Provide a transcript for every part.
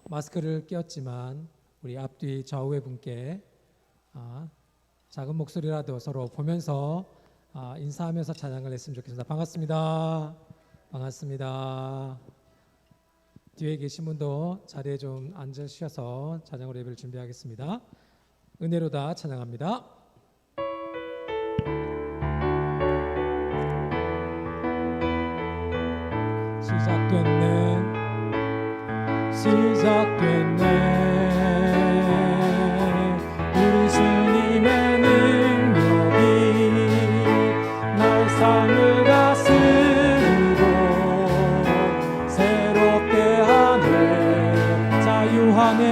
마스크를 꼈지만 우리 앞뒤 좌우의 분께 작은 목소리라도 서로 보면서 인사하면서 찬양을 했으면 좋겠습니다. 반갑습니다. 반갑습니다. 뒤에 계신 분도 자리에 좀 앉으셔서 찬양으로 예배를 준비하겠습니다. 은혜로다 찬양합니다. 시작됐네 우리 주님의 능력이 나의 삶을 다스리고 새롭게 하네 자유하네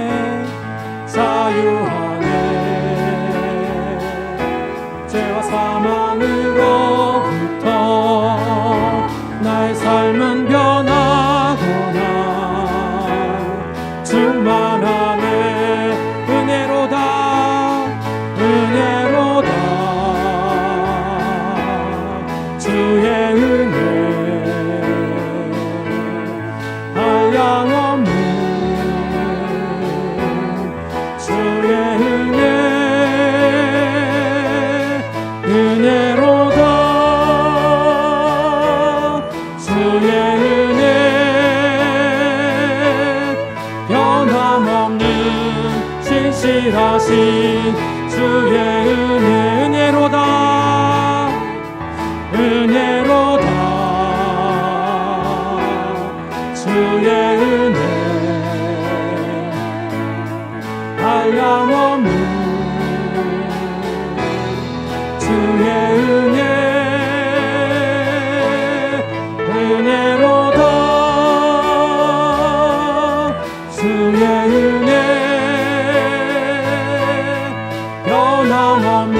죄와 사망으로부터 나의 삶은 변하거나 충만하네 은혜로다 주의 은혜 한량없는 주의 은혜로다 주의 은혜 변함없는 신실하신 주의 은혜로다 주의 은혜 한량없는 주의 은혜로다 주의 은혜 변함없는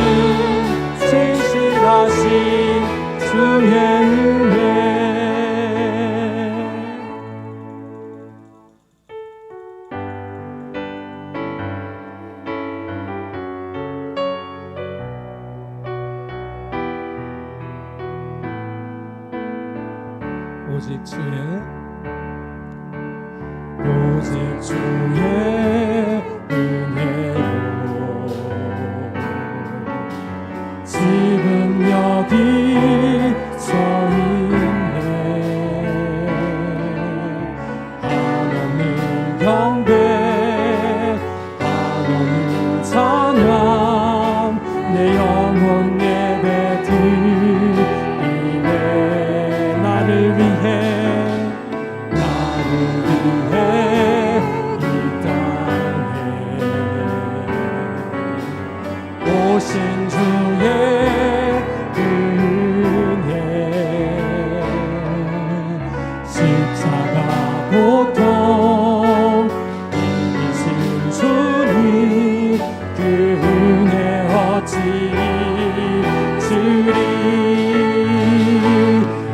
신실하신 주의 은혜 오직 주의 은혜로 지금 여기 서 있네 한없는 경배 한없는 찬양 내 영혼 예배 드리네 나를 위해 이 땅에 오신 주의 은혜 십자가 고통 이기신 주님 그 은혜 어찌 잊으리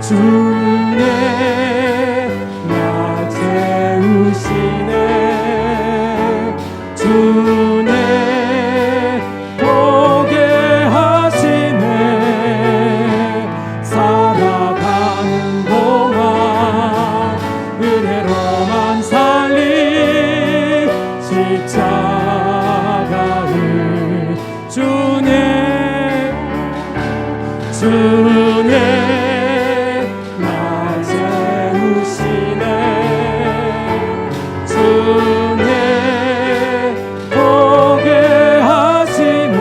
주 은혜 날 채우시네 주 은혜 보게 하시네 살아가는 동안 은혜로만 살리 십자가를 주 은혜 날 채우시네 주 은혜 보게 하시네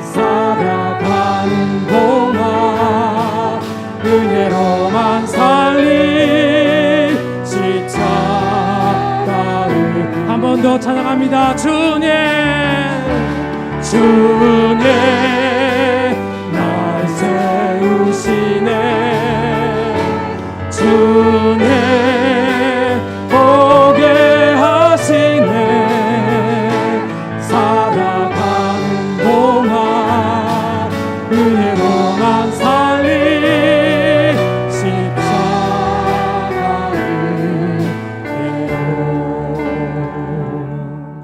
살아가는 동안 은혜로만 살리 십자가를 한 번 더 찬양합니다. 주 은혜 날 세우시네 주 은혜 보게 하시네 살아가는 동안 은혜로만 살리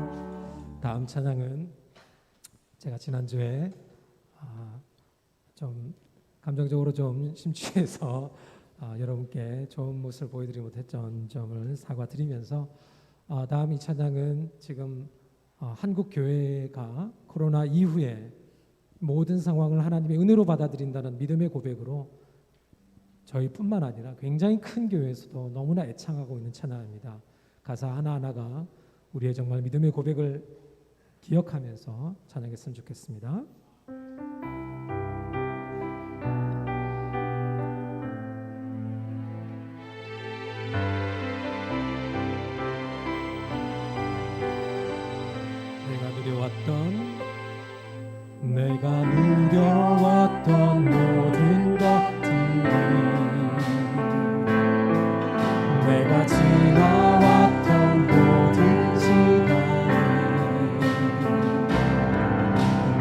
십자가를 다음 찬양은 제가 지난주에 좀 감정적으로 좀 심취해서 여러분께 좋은 모습을 보여드리지 못했던 점을 사과드리면서 다음 이 찬양은 지금 한국 교회가 코로나 이후에 모든 상황을 하나님의 은혜로 받아들인다는 믿음의 고백으로 저희뿐만 아니라 굉장히 큰 교회에서도 너무나 애창하고 있는 찬양입니다. 가사 하나하나가 우리의 정말 믿음의 고백을 기억하면서 찬양했으면 좋겠습니다. 내가 누려왔던 모든 것들이 내가 지나왔던 모든 시간이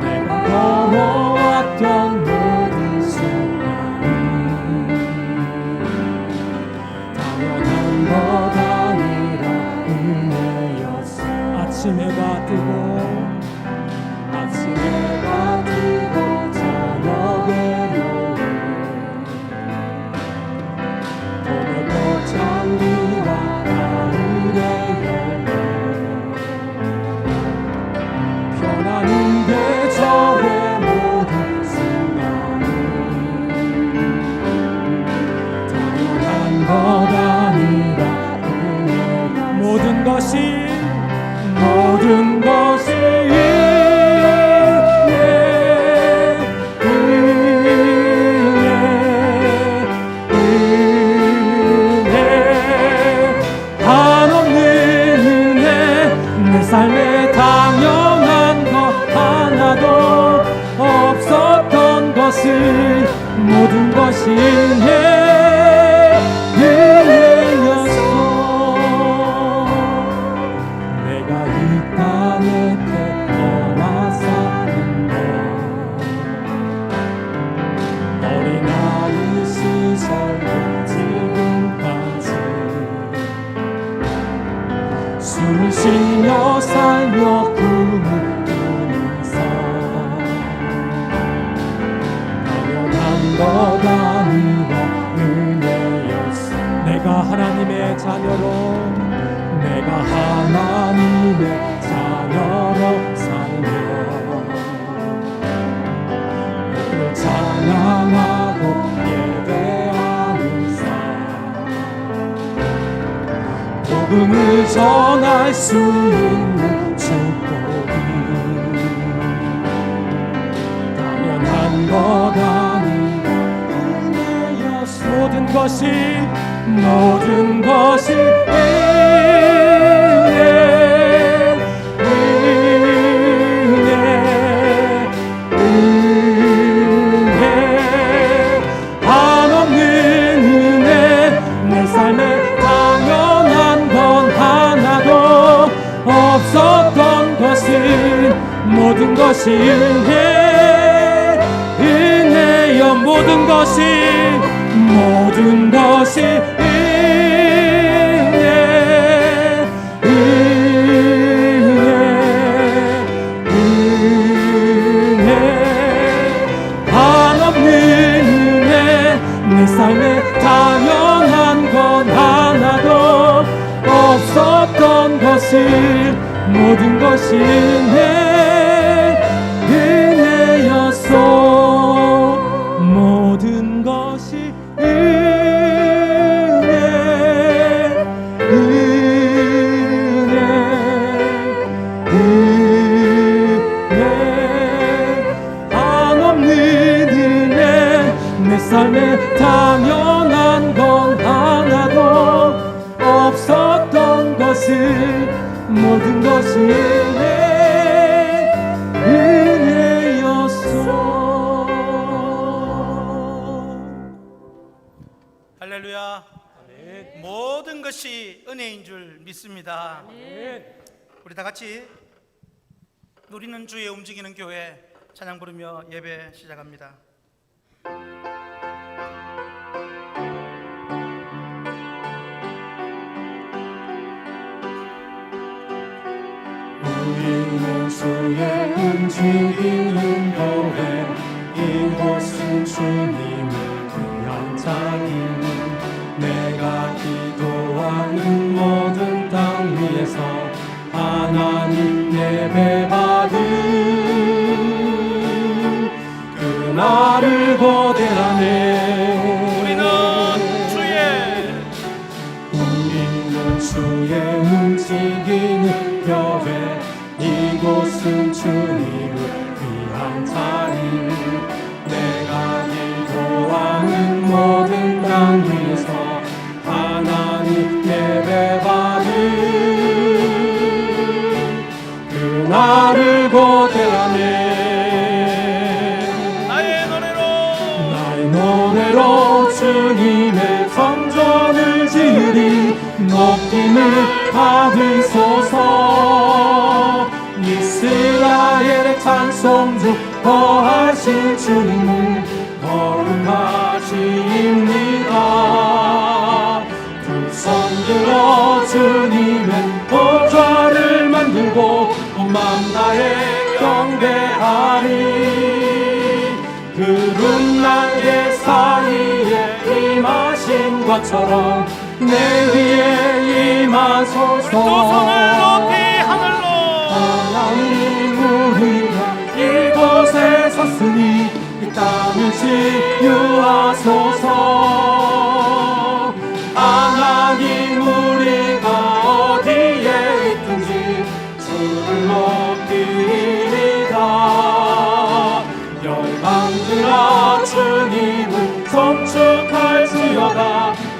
내가 걸어왔던 모든 순간이 당연한 것 아니라 은혜였어. 아침 해가 뜨고 모든 것이 한없는 은혜 내 삶에 당연한 것 하나도 없었던 것을 모든 것이 숨을 쉬며 살며 꿈을 꾸면서 당연한 것 아니라 은혜였어. 내가 하나님의 자녀로 내가 하나님의 자녀로 살며 그를 찬양하고 예배하는 삶 복음을 전할 수 있는 축복이 당연한 것 아니라 은혜였어. 모든 것이 한없는 은혜 내 삶에 당연한 건 하나도 없었던 것은 모든 것이 은혜여. 모든 것이 내 삶에 당연한 건 하나도 없었던 것을 모든 것이 은혜였소. 모든 것이 한없는 은혜 내 삶에 당연한 건 하나도 없었던 것을 모든 것이 은혜였소. 할렐루야. 아멘. 모든 것이 은혜인 줄 믿습니다. 아멘. 우리 다 같이 누리는 주의 움직이는 교회 찬양 부르며 예배 시작합니다. 우리는 주의 움직이는 교회 이곳은 주님을 위한 자리 내가 기도하는 모든 땅 위에서 하나님 예배 받은 그날을 고대하네. 우리는 주의 움직이는 교회, 이곳은 주님을 위한 자리. 내가 기도하는 모든 땅 위에서 하나님 예배 받은 그날을 고대하네. 나의 노래로 주님의 성전을 지으리. 높임을 받으소서. 이스라엘의 찬송 중 거하신 주님은 거룩하십니다. 두 손 들어 주님의 보좌를 만들고 온 마음 다해 경배하리. 구름 날개 사이에 임하신 것처럼 내 위에 임하소서. 두 손을 높이 하늘로. 하나님 우리가 이곳에 섰으니 이 땅을 치유하소서. 하나님 우리가 어디에 있든지 주를 높이리이다. 열방들아 주님을 송축할지어다.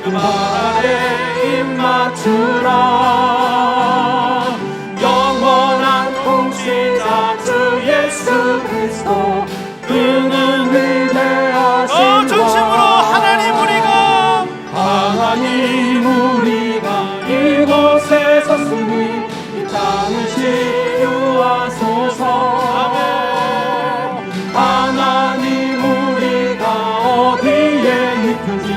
그 말 아래 입맞추라. 영원한 통치자 주 예수 그리스도, 그는 위대하신 전심으로 하나님 우리가 이곳에 섰으니 이 땅을 치유하소서. 하나님 우리가 어디에 있든지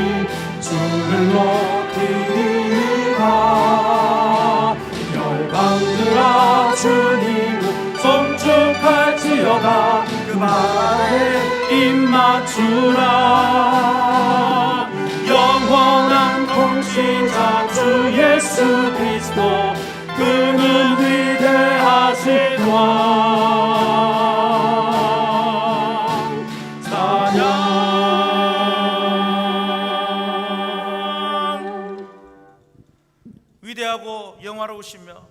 주를 높이리이다. 열방들아 주님을 송축할지어다. 그 말에 입맞추라. 영원한 통치자 주 예수 그리스도, 그는 위대하신 왕. 찬양. 위대하고 영화로우시며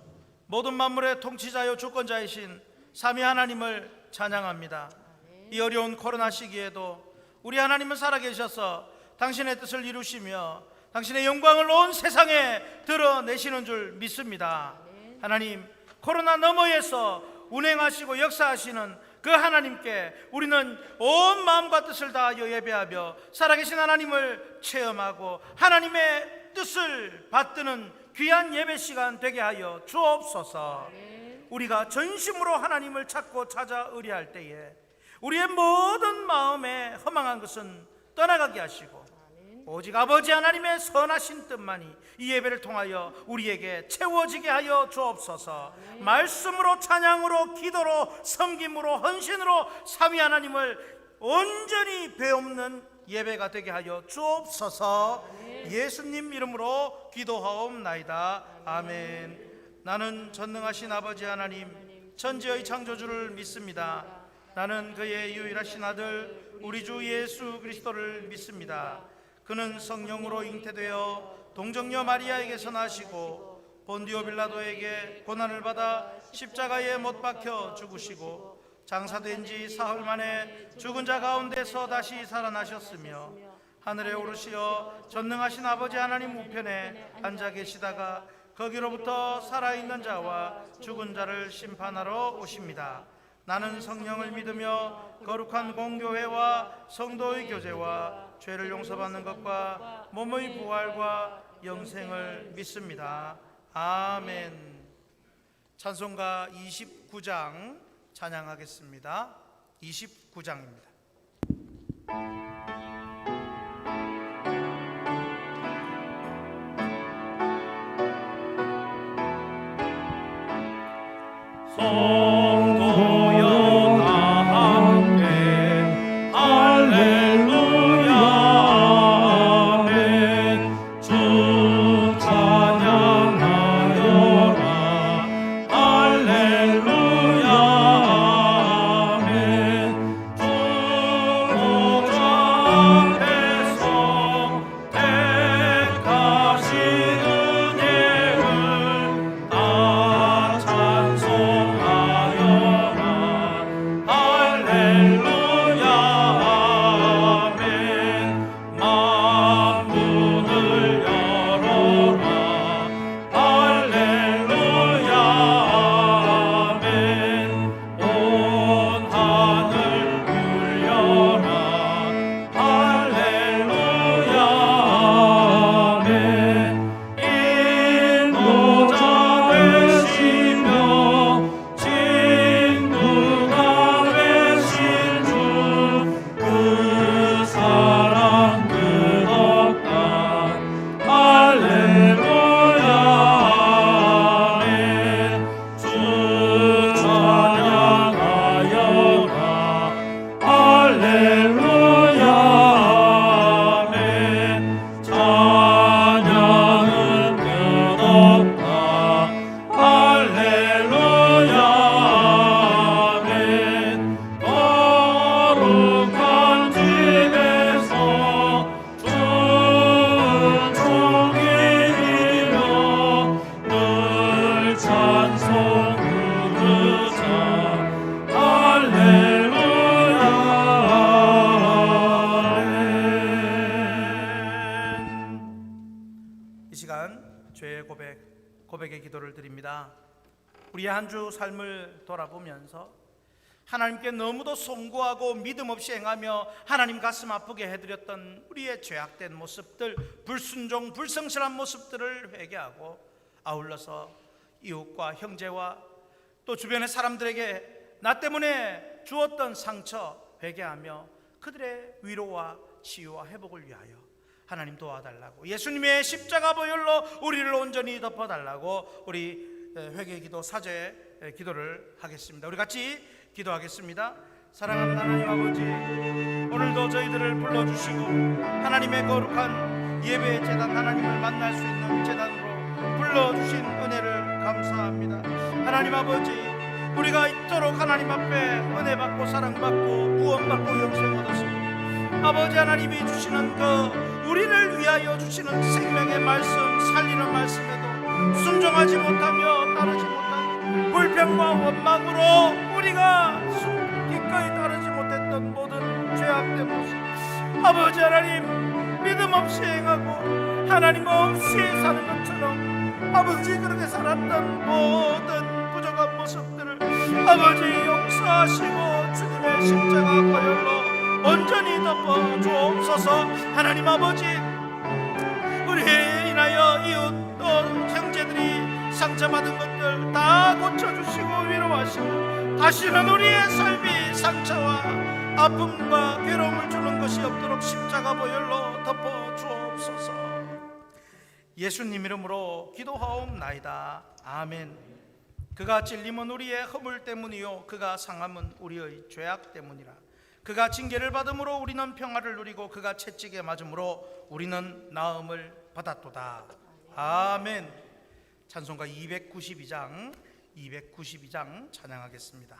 모든 만물의 통치자요 주권자이신 삼위 하나님을 찬양합니다. 이 어려운 코로나 시기에도 우리 하나님은 살아계셔서 당신의 뜻을 이루시며 당신의 영광을 온 세상에 드러내시는 줄 믿습니다. 하나님, 코로나 너머에서 운행하시고 역사하시는 그 하나님께 우리는 온 마음과 뜻을 다하여 예배하며 살아계신 하나님을 체험하고 하나님의 뜻을 받드는 귀한 예배 시간 되게 하여 주옵소서. 우리가 전심으로 하나님을 찾고 찾아 의뢰할 때에 우리의 모든 마음에 허망한 것은 떠나가게 하시고 오직 아버지 하나님의 선하신 뜻만이 이 예배를 통하여 우리에게 채워지게 하여 주옵소서. 말씀으로, 찬양으로, 기도로, 섬김으로, 헌신으로 삼위 하나님을 온전히 배움는 예배가 되게 하여 주옵소서. 예수님 이름으로 기도하옵나이다. 아멘. 나는 전능하신 아버지 하나님 천지의 창조주를 믿습니다. 나는 그의 유일하신 아들 우리 주 예수 그리스도를 믿습니다. 그는 성령으로 잉태되어 동정녀 마리아에게서 나시고 본디오 빌라도에게 고난을 받아 십자가에 못 박혀 죽으시고 장사된 지 사흘 만에 죽은 자 가운데서 다시 살아나셨으며 하늘에 오르시어 전능하신 아버지 하나님 우편에 앉아 계시다가 거기로부터 살아있는 자와 죽은 자를 심판하러 오십니다. 나는 성령을 믿으며 거룩한 공교회와 성도의 교제와 죄를 용서받는 것과 몸의 부활과 영생을 믿습니다. 아멘. 찬송가 29장 찬양하겠습니다. 29장입니다. 성도여 다 함께 할렐루야 아멘. 주 주의 고백의 기도를 드립니다. 우리의 한 주 삶을 돌아보면서 하나님께 너무도 송구하고 믿음 없이 행하며 하나님 가슴 아프게 해드렸던 우리의 죄악된 모습들, 불순종, 불성실한 모습들을 회개하고 아울러서 이웃과 형제와 또 주변의 사람들에게 나 때문에 주었던 상처 회개하며 그들의 위로와 치유와 회복을 위하여 하나님 도와달라고, 예수님의 십자가 보혈로 우리를 온전히 덮어달라고 우리 회개 기도 사죄 기도를 하겠습니다. 우리 같이 기도하겠습니다. 사랑하는 하나님 아버지, 오늘도 저희들을 불러주시고 하나님의 거룩한 예배 제단, 하나님을 만날 수 있는 제단으로 불러주신 은혜를 감사합니다. 하나님 아버지, 우리가 이토록 하나님 앞에 은혜 받고 사랑받고 구원받고 영생 얻었습니다. 아버지 하나님이 주시는 그 우리를 위하여 주시는 생명의 말씀, 살리는 말씀에도 순종하지 못하며 따르지 못하고 불평과 원망으로 우리가 기꺼이 따르지 못했던 모든 죄악된 모습, 아버지 하나님 믿음 없이 행하고 하나님 없이 사는 것처럼 아버지 그렇게 살았던 모든 부족한 모습들을 아버지 용서하시고 주님의 십자가 보혈로 온전히 덮어 주옵소서. 하나님 아버지, 우리에 인하여 이웃 또 형제들이 상처받은 것들 다 고쳐주시고 위로하시고 다시는 우리의 삶이 상처와 아픔과 괴로움을 주는 것이 없도록 십자가 보혈로 덮어 주옵소서. 예수님 이름으로 기도하옵나이다. 아멘. 그가 찔림은 우리의 허물 때문이요 그가 상함은 우리의 죄악 때문이라. 그가 징계를 받음으로 우리는 평화를 누리고 그가 채찍에 맞음으로 우리는 나음을 받았도다. 아멘. 찬송가 292장 찬양하겠습니다.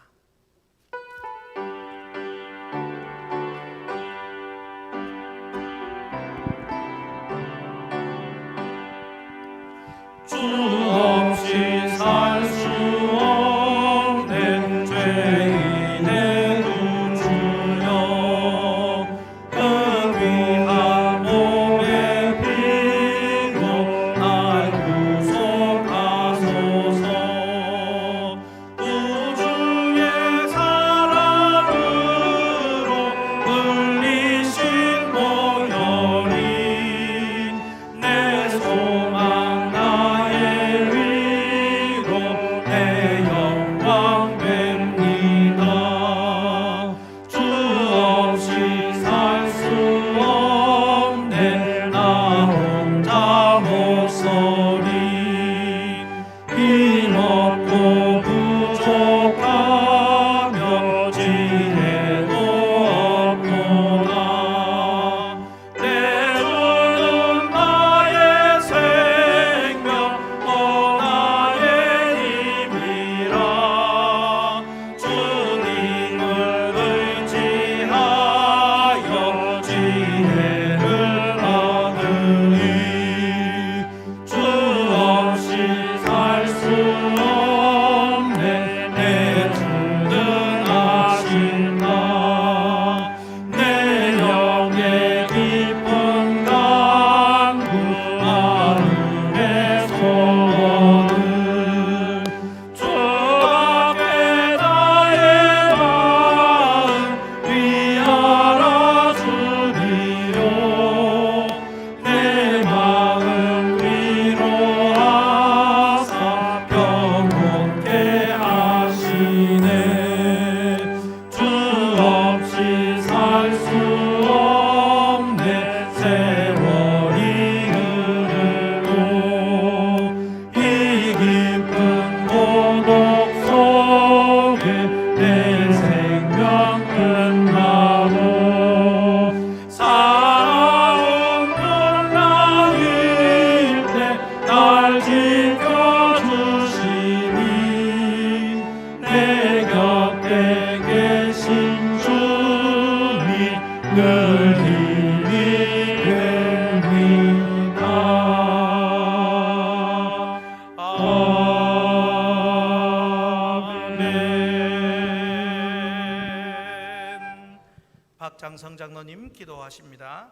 주 없이 살 수 없는 죄인의 구주여, 그 귀한 몸의 피로 날 구속하소서. 우주의 사랑으로 흘리신 보혈이 내 소망 나의 위로 내 영광 됩니다. 주 없이 살 수 없네 나 혼자 못서리. 힘없고 부족하며 지혜도 없구나. 내주는 나의 생명 또 나의 힘이라. 주님을 의지하여 지혜를 얻으리. 주 없이 살 수 없네 내 주는 아신다. 내 영의 깊은 강구 마음의 소원은 주 앞에 나의 마음 위하라 주리요. 내 마음 위로하사 평온케 하시네. 주 없이 살 수 없네 세월이 흐르고 이 깊은 고독 속에 내 생명 끝나고 살아온 풍랑일 때 날 지켜주시니 내 곁에 계신 주님 늘 힘이 됩니다. 아멘. 박장성 장로님 기도하십니다.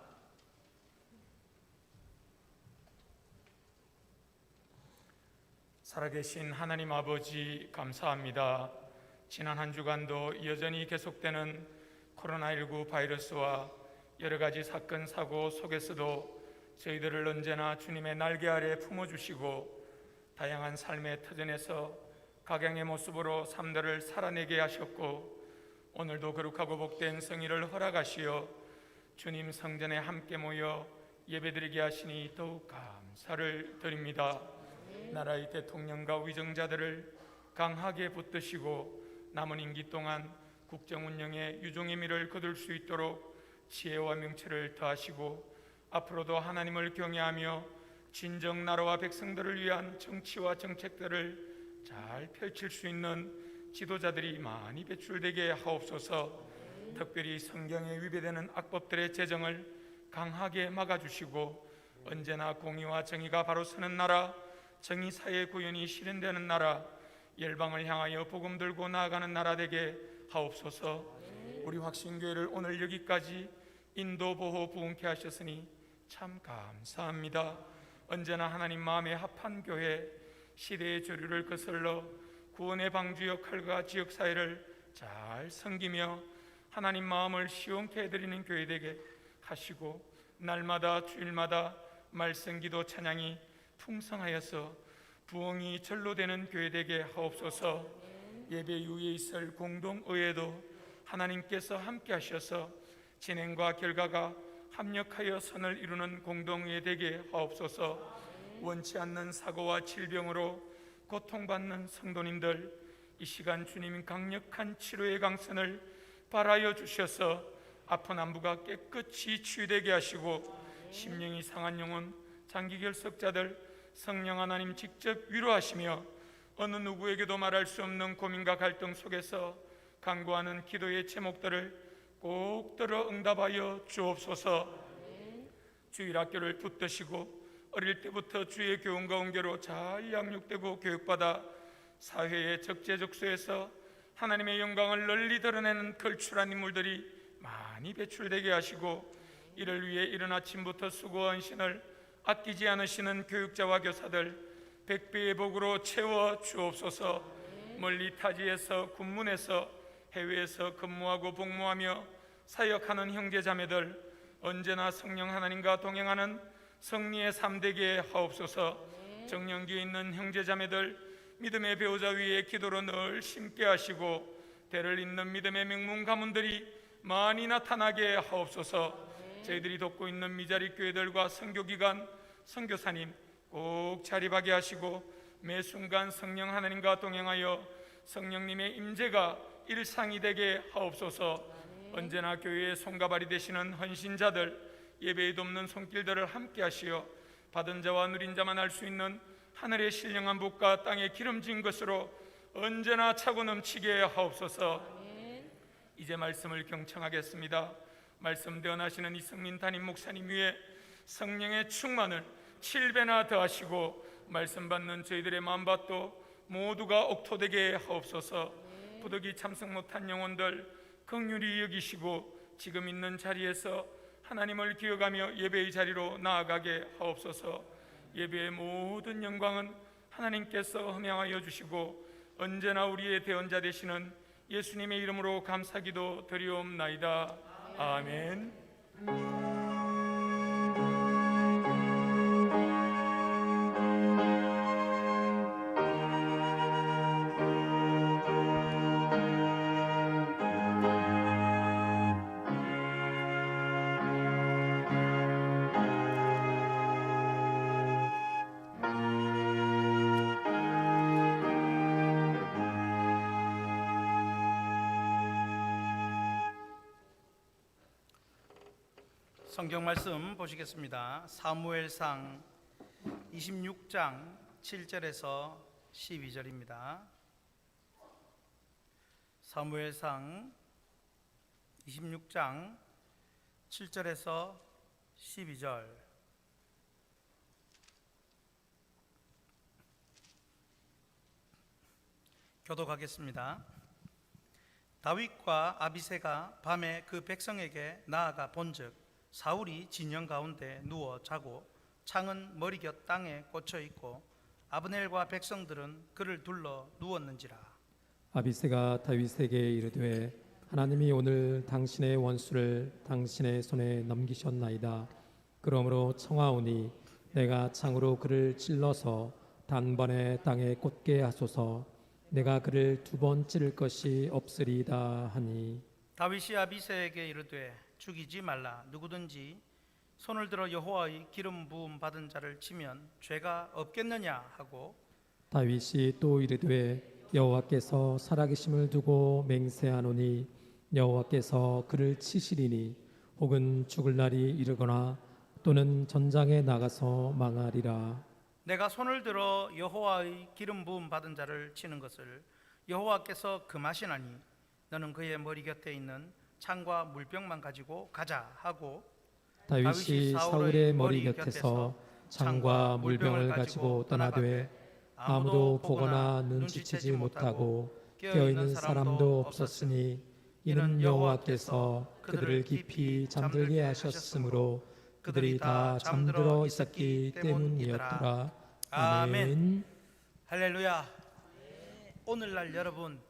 살아계신 하나님 아버지 감사합니다. 지난 한 주간도 여전히 계속되는 코로나19 바이러스와 여러 가지 사건 사고 속에서도 저희들을 언제나 주님의 날개 아래 품어주시고 다양한 삶의 터전에서 각양의 모습으로 삶들을 살아내게 하셨고 오늘도 거룩하고 복된 성의를 허락하시어 주님 성전에 함께 모여 예배드리게 하시니 더욱 감사를 드립니다. 나라의 대통령과 위정자들을 강하게 붙드시고 남은 임기 동안 국정 운영에 유종의 미를 거둘 수 있도록 지혜와 명철을 더하시고 앞으로도 하나님을 경외하며 진정 나라와 백성들을 위한 정치와 정책들을 잘 펼칠 수 있는 지도자들이 많이 배출되게 하옵소서. 특별히 성경에 위배되는 악법들의 제정을 강하게 막아주시고 언제나 공의와 정의가 바로 서는 나라, 정의사회 구현이 실현되는 나라, 열방을 향하여 복음 들고 나아가는 나라 되게 하옵소서. 우리 확신교회를 오늘 여기까지 인도 보호 부흥케 하셨으니 참 감사합니다. 언제나 하나님 마음에 합한 교회, 시대의 조류를 거슬러 구원의 방주 역할과 지역사회를 잘 섬기며 하나님 마음을 시원케 해드리는 교회 되게 하시고 날마다 주일마다 말씀기도 찬양이 풍성하여서 부흥이 절로 되는 교회 되게 하옵소서. 예배 이후에 있을 공동의회도 하나님께서 함께 하셔서 진행과 결과가 합력하여 선을 이루는 공동의회 되게 하옵소서. 원치 않는 사고와 질병으로 고통받는 성도님들 이 시간 주님 강력한 치료의 강선을 발하여 주셔서 아픈 안부가 깨끗이 치유되게 하시고 심령이 상한 영혼, 장기 결석자들 성령 하나님 직접 위로하시며 어느 누구에게도 말할 수 없는 고민과 갈등 속에서 간구하는 기도의 제목들을 꼭 들어 응답하여 주옵소서. 주일학교를 붙드시고 어릴 때부터 주의 교훈과 온교로 잘 양육되고 교육받아 사회의 적재적소에서 하나님의 영광을 널리 드러내는 걸출한 인물들이 많이 배출되게 하시고 이를 위해 이른 아침부터 수고한 신을 아끼지 않으시는 교육자와 교사들 백배의 복으로 채워 주옵소서. 멀리 타지에서 군문에서 해외에서 근무하고 복무하며 사역하는 형제자매들 언제나 성령 하나님과 동행하는 성리의 삶 되게 하옵소서. 정령기에 있는 형제자매들 믿음의 배우자 위에 기도로 늘 심게 하시고 대를 잇는 믿음의 명문 가문들이 많이 나타나게 하옵소서. 저희들이 돕고 있는 미자리 교회들과 선교기관 선교사님 꼭 자립하게 하시고 매 순간 성령 하나님과 동행하여 성령님의 임재가 일상이 되게 하옵소서. 언제나 교회의 손과 발이 되시는 헌신자들 예배에 돕는 손길들을 함께 하시어 받은 자와 누린 자만 알 수 있는 하늘의 신령한 복과 땅의 기름진 것으로 언제나 차고 넘치게 하옵소서. 이제 말씀을 경청하겠습니다. 말씀 대언하시는 이승민 담임 목사님 위에 성령의 충만을 7배나 더하시고 말씀 받는 저희들의 마음밭도 모두가 옥토되게 하옵소서. 부득이 참석 못한 영혼들 긍휼히 여기시고 지금 있는 자리에서 하나님을 기억하며 예배의 자리로 나아가게 하옵소서. 예배의 모든 영광은 하나님께서 흠양하여 주시고 언제나 우리의 대언자 되시는 예수님의 이름으로 감사기도 드리옵나이다. 아멘. 성경 말씀 보시겠습니다. 사무엘상 26장 7절에서 12절입니다. 사무엘상 26장 7절에서 12절. 교독하겠습니다. 다윗과 아비새가 밤에 그 백성에게 나아가 본즉 사울이 진영 가운데 누워 자고 창은 머리곁 땅에 꽂혀 있고 아브넬과 백성들은 그를 둘러 누웠는지라. 아비새가 다윗에게 이르되 하나님이 오늘 당신의 원수를 당신의 손에 넘기셨나이다. 그러므로 청하오니 내가 창으로 그를 찔러서 단번에 땅에 꽂게 하소서. 내가 그를 2번 찌를 것이 없으리이다 하니. 다윗이 아비새에게 이르되 죽이지 말라. 누구든지 손을 들어 여호와의 기름 부음 받은 자를 치면 죄가 없겠느냐 하고, 다윗이 또 이르되 여호와께서 살아계심을 두고 맹세하노니 여호와께서 그를 치시리니 혹은 죽을 날이 이르거나 또는 전장에 나가서 망하리라. 내가 손을 들어 여호와의 기름 부음 받은 자를 치는 것을 여호와께서 금하시나니 너는 그의 머리 곁에 있는 창과 물병만 가지고 가자 하고, 다윗이 사울의 머리 곁에서 창과 물병을 가지고 떠나되 아무도 보거나 눈치채지 못하고 깨어있는 사람도 없었으니 이는 여호와께서 그들을 깊이 잠들게 하셨으므로 그들이 다 잠들어 있었기 때문이었더라. 아멘. 할렐루야. 오늘날 여러분,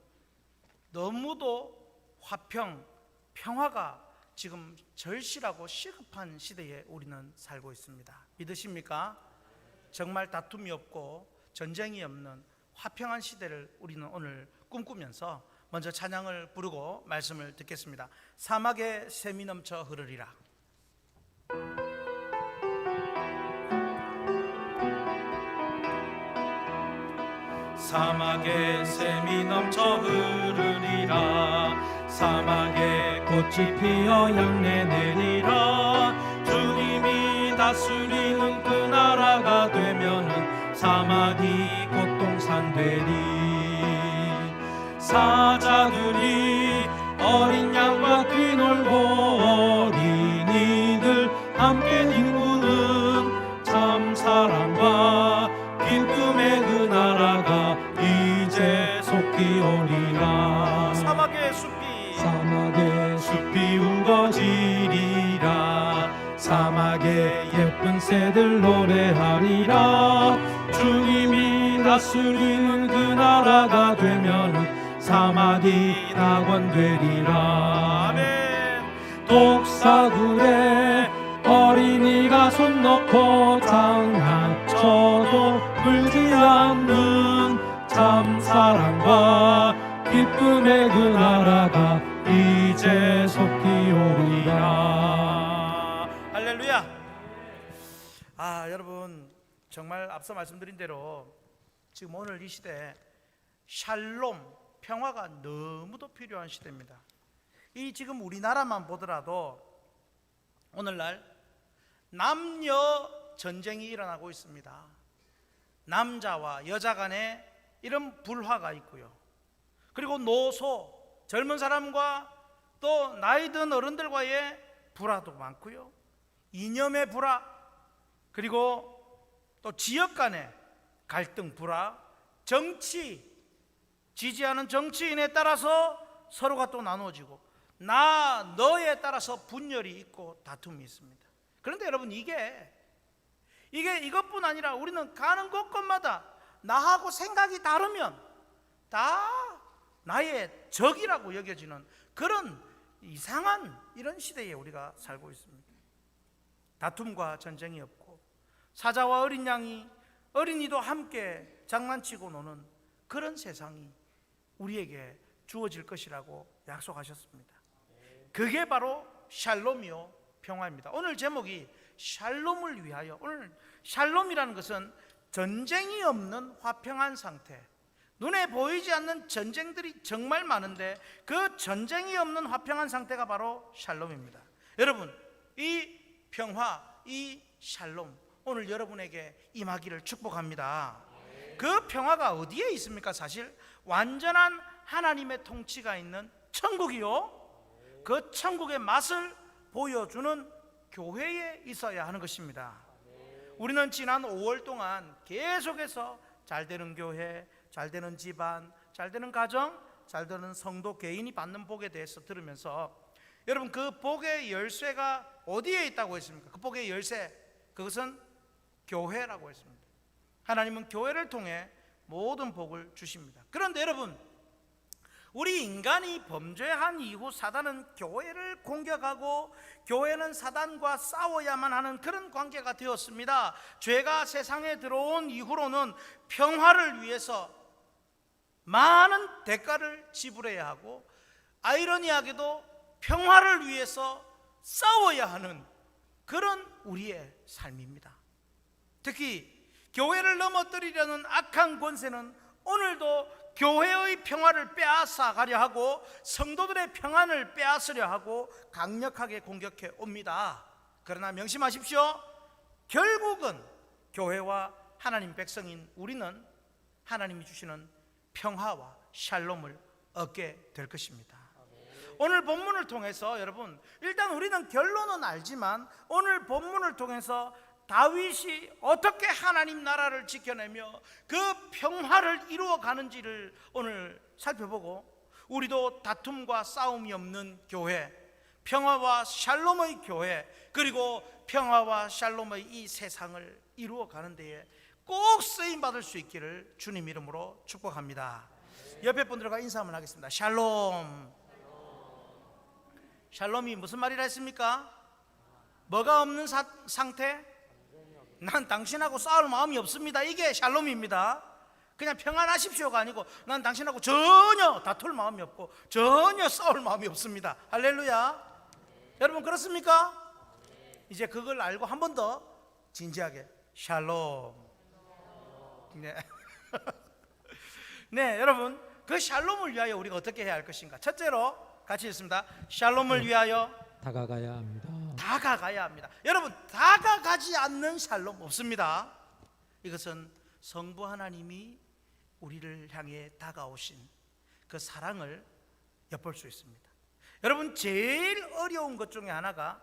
너무도 평화가 지금 절실하고 시급한 시대에 우리는 살고 있습니다. 믿으십니까? 정말 다툼이 없고 전쟁이 없는 화평한 시대를 우리는 오늘 꿈꾸면서 먼저 찬양을 부르고 말씀을 듣겠습니다. 사막에 샘이 넘쳐 흐르리라. 사막에 샘이 넘쳐 흐르리라. 사막에 꽃이 피어 향내 내리라. 주님이 다스리는 그 나라가 되면은 사막이 꽃동산 되리. 사자들이 어린 양과 뛰놀고 어린이들 함께 뒹구는 참 사랑과 기쁨의 그 나라가 이제 속히 오리라. 사막의 숲이 우거지리라. 사막에 예쁜 새들 노래하리라. 주님이 다스리는 그 나라가 되면 사막이 낙원되리라. 아멘. 독사굴에 어린이가 손 넣고 장난쳐도 울지 않는 참 사랑과 기쁨의 그 나라가 이제 속히 오리라. 할렐루야. 여러분, 정말 앞서 말씀드린 대로 지금 오늘 이 시대 샬롬, 평화가 너무도 필요한 시대입니다. 이 지금 우리나라만 보더라도 오늘날 남녀 전쟁이 일어나고 있습니다. 남자와 여자 간에 이런 불화가 있고요. 그리고 노소, 젊은 사람과 또 나이 든 어른들과의 불화도 많고요. 이념의 불화, 그리고 또 지역 간의 갈등, 불화, 정치, 지지하는 정치인에 따라서 서로가 또 나눠지고 나, 너에 따라서 분열이 있고 다툼이 있습니다. 그런데 여러분, 이게 이것뿐 아니라 우리는 가는 곳곳마다 나하고 생각이 다르면 다 나의 적이라고 여겨지는 그런 이상한 이런 시대에 우리가 살고 있습니다. 다툼과 전쟁이 없고 사자와 어린 양이, 어린이도 함께 장난치고 노는 그런 세상이 우리에게 주어질 것이라고 약속하셨습니다. 그게 바로 샬롬이요 평화입니다. 오늘 제목이 샬롬을 위하여. 오늘 샬롬이라는 것은 전쟁이 없는 화평한 상태, 눈에 보이지 않는 전쟁들이 정말 많은데 그 전쟁이 없는 화평한 상태가 바로 샬롬입니다. 여러분, 이 평화, 이 샬롬 오늘 여러분에게 임하기를 축복합니다. 그 평화가 어디에 있습니까? 사실 완전한 하나님의 통치가 있는 천국이요, 그 천국의 맛을 보여주는 교회에 있어야 하는 것입니다. 우리는 지난 5월 동안 계속해서 잘되는 교회, 잘되는 집안, 잘되는 가정, 잘되는 성도 개인이 받는 복에 대해서 들으면서 여러분, 그 복의 열쇠가 어디에 있다고 했습니까? 그 복의 열쇠, 그것은 교회라고 했습니다. 하나님은 교회를 통해 모든 복을 주십니다. 그런데 여러분, 우리 인간이 범죄한 이후 사단은 교회를 공격하고 교회는 사단과 싸워야만 하는 그런 관계가 되었습니다. 죄가 세상에 들어온 이후로는 평화를 위해서 많은 대가를 지불해야 하고, 아이러니하게도 평화를 위해서 싸워야 하는 그런 우리의 삶입니다. 특히 교회를 넘어뜨리려는 악한 권세는 오늘도 교회의 평화를 빼앗아 가려 하고 성도들의 평안을 빼앗으려 하고 강력하게 공격해 옵니다. 그러나 명심하십시오. 결국은 교회와 하나님 백성인 우리는 하나님이 주시는 평화와 샬롬을 얻게 될 것입니다. 오늘 본문을 통해서 여러분, 일단 우리는 결론은 알지만 오늘 본문을 통해서 다윗이 어떻게 하나님 나라를 지켜내며 그 평화를 이루어 가는지를 오늘 살펴보고, 우리도 다툼과 싸움이 없는 교회, 평화와 샬롬의 교회, 그리고 평화와 샬롬의 이 세상을 이루어 가는 데에 꼭 쓰임 받을 수 있기를 주님 이름으로 축복합니다. 옆에 분들과 인사 한번 하겠습니다. 샬롬. 샬롬이 무슨 말이라 했습니까? 뭐가 없는 상태? 난 당신하고 싸울 마음이 없습니다. 이게 샬롬입니다. 그냥 평안하십시오가 아니고 난 당신하고 전혀 다툴 마음이 없고 전혀 싸울 마음이 없습니다. 할렐루야. 여러분 그렇습니까? 이제 그걸 알고 한 번 더 진지하게 샬롬. 네. 네, 여러분, 그 샬롬을 위하여 우리가 어떻게 해야 할 것인가? 첫째로 같이 읽습니다. 샬롬을 위하여 다가가야 합니다. 다가가야 합니다. 여러분, 다가가지 않는 샬롬 없습니다. 이것은 성부 하나님이 우리를 향해 다가오신 그 사랑을 엿볼 수 있습니다. 여러분, 제일 어려운 것 중에 하나가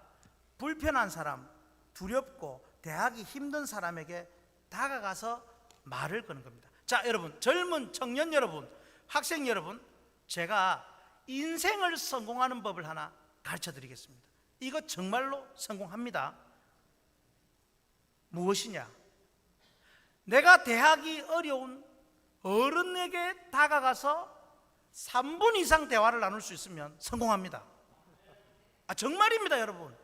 불편한 사람, 두렵고 대하기 힘든 사람에게 다가가서 말을 거는 겁니다. 자, 여러분, 젊은 청년 여러분, 학생 여러분, 제가 인생을 성공하는 법을 하나 가르쳐 드리겠습니다. 이거 정말로 성공합니다. 무엇이냐? 내가 대하기 어려운 어른에게 다가가서 3분 이상 대화를 나눌 수 있으면 성공합니다. 정말입니다, 여러분.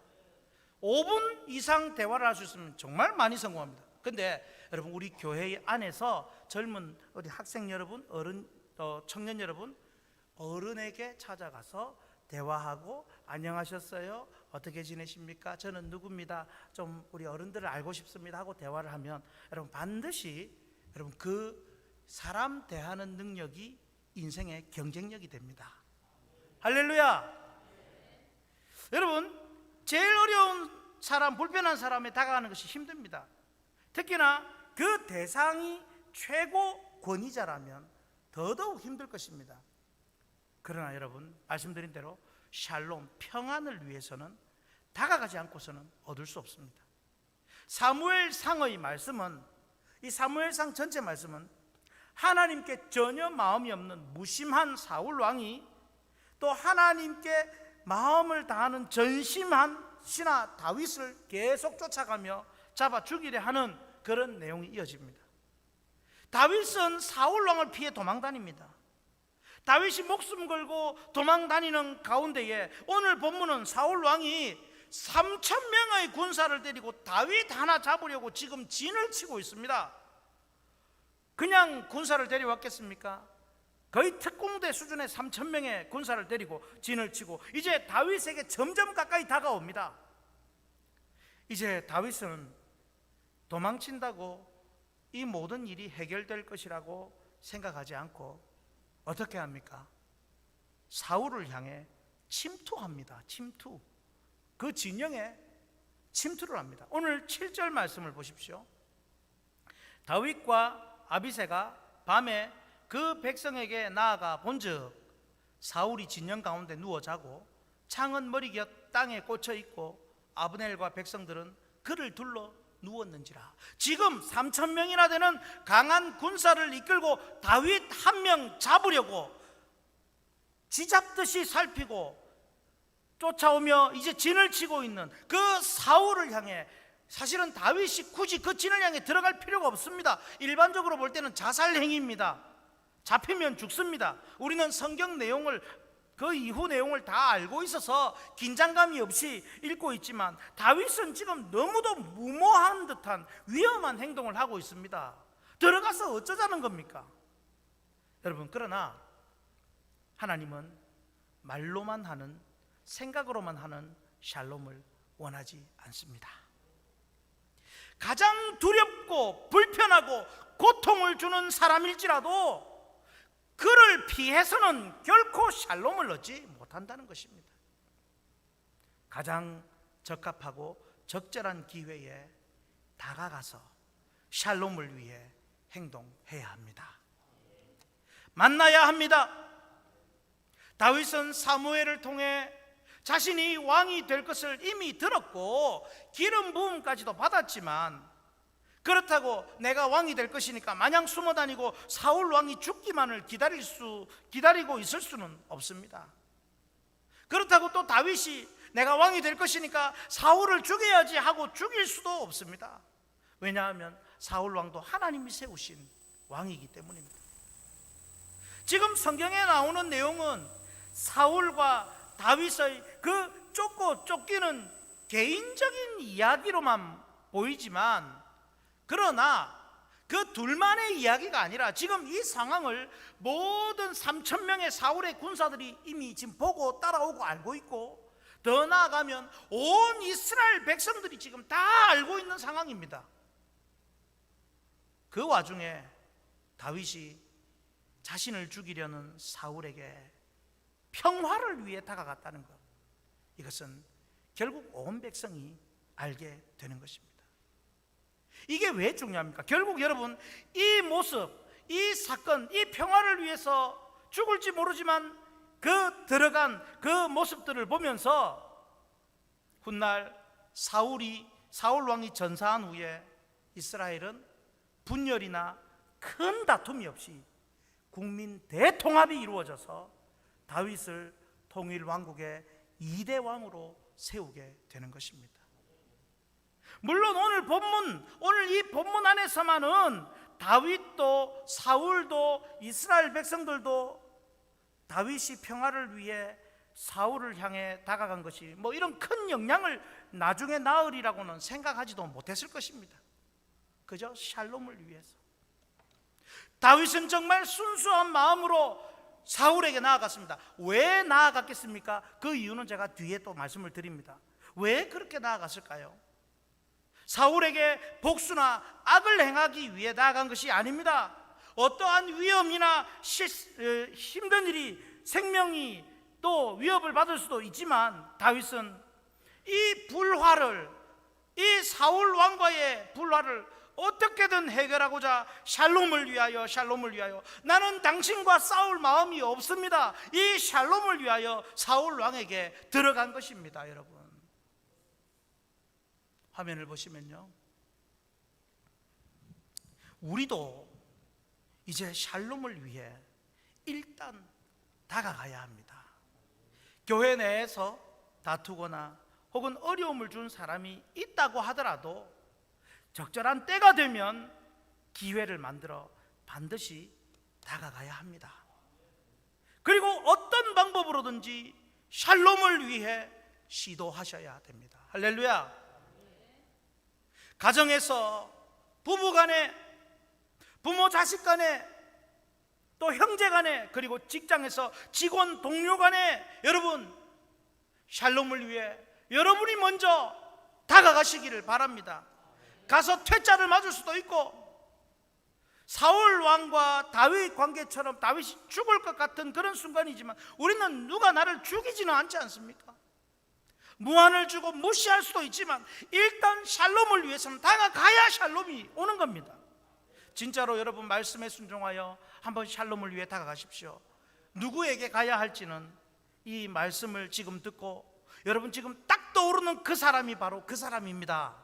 5분 이상 대화를 할 수 있으면 정말 많이 성공합니다. 근데 여러분, 우리 교회 안에서 젊은 우리 학생 여러분, 청년 여러분, 어른에게 찾아가서 대화하고 안녕하셨어요? 어떻게 지내십니까? 저는 누구입니다. 좀 우리 어른들을 알고 싶습니다 하고 대화를 하면 여러분 반드시 여러분 그 사람 대하는 능력이 인생의 경쟁력이 됩니다. 할렐루야. 여러분, 제일 어려운 사람, 불편한 사람에 다가가는 것이 힘듭니다. 특히나 그 대상이 최고 권위자라면 더더욱 힘들 것입니다. 그러나 여러분, 말씀드린 대로 샬롬, 평안을 위해서는 다가가지 않고서는 얻을 수 없습니다. 사무엘상의 말씀은, 이 사무엘상 전체 말씀은 하나님께 전혀 마음이 없는 무심한 사울 왕이 또 하나님께 마음을 다하는 전심한 신하 다윗을 계속 쫓아가며 잡아 죽이려 하는 그런 내용이 이어집니다. 다윗은 사울 왕을 피해 도망다닙니다. 다윗이 목숨 걸고 도망다니는 가운데에 오늘 본문은 사울 왕이 3,000명의 군사를 데리고 다윗 하나 잡으려고 지금 진을 치고 있습니다. 그냥 군사를 데려왔겠습니까? 거의 특공대 수준의 3,000명의 군사를 데리고 진을 치고 이제 다윗에게 점점 가까이 다가옵니다. 이제 다윗은 도망친다고 이 모든 일이 해결될 것이라고 생각하지 않고 어떻게 합니까? 사울을 향해 침투합니다. 침투. 그 진영에 침투를 합니다. 오늘 7절 말씀을 보십시오. 다윗과 아비새가 밤에 그 백성에게 나아가 본즉 사울이 진영 가운데 누워 자고 창은 머리곁 땅에 꽂혀 있고 아브넬과 백성들은 그를 둘러 누웠는지라. 지금 3,000명이나 되는 강한 군사를 이끌고 다윗 한 명 잡으려고 쥐잡듯이 살피고 쫓아오며 이제 진을 치고 있는 그 사울을 향해 사실은 다윗이 굳이 그 진을 향해 들어갈 필요가 없습니다. 일반적으로 볼 때는 자살 행위입니다. 잡히면 죽습니다. 우리는 성경 내용을, 그 이후 내용을 다 알고 있어서 긴장감이 없이 읽고 있지만, 다윗은 지금 너무도 무모한 듯한 위험한 행동을 하고 있습니다. 들어가서 어쩌자는 겁니까? 여러분, 그러나 하나님은 말로만 하는, 생각으로만 하는 샬롬을 원하지 않습니다. 가장 두렵고 불편하고 고통을 주는 사람일지라도 그를 피해서는 결코 샬롬을 얻지 못한다는 것입니다. 가장 적합하고 적절한 기회에 다가가서 샬롬을 위해 행동해야 합니다. 만나야 합니다. 다윗은 사무엘을 통해 자신이 왕이 될 것을 이미 들었고 기름 부음까지도 받았지만, 그렇다고 내가 왕이 될 것이니까 마냥 숨어 다니고 사울 왕이 죽기만을 기다리고 있을 수는 없습니다. 그렇다고 또 다윗이 내가 왕이 될 것이니까 사울을 죽여야지 하고 죽일 수도 없습니다. 왜냐하면 사울 왕도 하나님이 세우신 왕이기 때문입니다. 지금 성경에 나오는 내용은 사울과 다윗의 그 쫓고 쫓기는 개인적인 이야기로만 보이지만, 그러나 그 둘만의 이야기가 아니라 지금 이 상황을 모든 3,000명의 사울의 군사들이 이미 지금 보고 따라오고 알고 있고, 더 나아가면 온 이스라엘 백성들이 지금 다 알고 있는 상황입니다. 그 와중에 다윗이 자신을 죽이려는 사울에게 평화를 위해 다가갔다는 것, 이것은 결국 온 백성이 알게 되는 것입니다. 이게 왜 중요합니까? 결국 여러분, 이 모습, 이 사건, 이 평화를 위해서 죽을지 모르지만 그 들어간 그 모습들을 보면서 훗날 사울 왕이 전사한 후에 이스라엘은 분열이나 큰 다툼이 없이 국민 대통합이 이루어져서 다윗을 통일 왕국의 2대 왕으로 세우게 되는 것입니다. 물론 오늘 이 본문 안에서만은 다윗도 사울도 이스라엘 백성들도 다윗이 평화를 위해 사울을 향해 다가간 것이 뭐 이런 큰 영향을 나중에 낳으리라고는 생각하지도 못했을 것입니다. 그저 샬롬을 위해서. 다윗은 정말 순수한 마음으로 사울에게 나아갔습니다. 왜 나아갔겠습니까? 그 이유는 제가 뒤에 또 말씀을 드립니다. 왜 그렇게 나아갔을까요? 사울에게 복수나 악을 행하기 위해 나아간 것이 아닙니다. 어떠한 위험이나 힘든 일이, 생명이 또 위협을 받을 수도 있지만, 다윗은 이 사울 왕과의 불화를 어떻게든 해결하고자 샬롬을 위하여 나는 당신과 싸울 마음이 없습니다, 이 샬롬을 위하여 사울 왕에게 들어간 것입니다. 여러분, 화면을 보시면요, 우리도 이제 샬롬을 위해 일단 다가가야 합니다. 교회 내에서 다투거나 혹은 어려움을 준 사람이 있다고 하더라도 적절한 때가 되면 기회를 만들어 반드시 다가가야 합니다. 그리고 어떤 방법으로든지 샬롬을 위해 시도하셔야 됩니다. 할렐루야. 가정에서 부부 간에, 부모 자식 간에, 또 형제 간에, 그리고 직장에서 직원 동료 간에, 여러분 샬롬을 위해 여러분이 먼저 다가가시기를 바랍니다. 가서 퇴짜를 맞을 수도 있고, 사울 왕과 다윗 관계처럼 다윗이 죽을 것 같은 그런 순간이지만, 우리는 누가 나를 죽이지는 않지 않습니까? 무한을 주고 무시할 수도 있지만 일단 샬롬을 위해서는 다가가야 샬롬이 오는 겁니다. 진짜로 여러분 말씀에 순종하여 한번 샬롬을 위해 다가가십시오. 누구에게 가야 할지는 이 말씀을 지금 듣고 여러분 지금 딱 떠오르는 그 사람이 바로 그 사람입니다.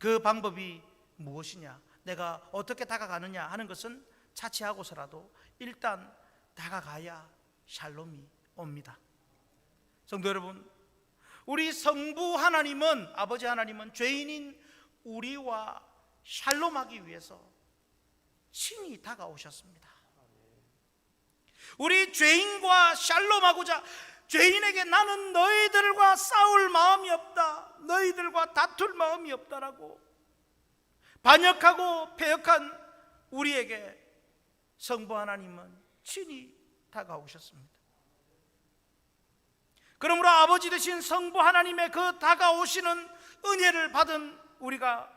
그 방법이 무엇이냐, 내가 어떻게 다가가느냐 하는 것은 차치하고서라도 일단 다가가야 샬롬이 옵니다. 성도 여러분, 우리 성부 하나님은, 아버지 하나님은 죄인인 우리와 샬롬하기 위해서 친히 다가오셨습니다. 우리 죄인과 샬롬하고자, 죄인에게 나는 너희들과 싸울 마음이 없다, 너희들과 다툴 마음이 없다라고 반역하고 패역한 우리에게 성부 하나님은 친히 다가오셨습니다. 그러므로 아버지 되신 성부 하나님의 그 다가오시는 은혜를 받은 우리가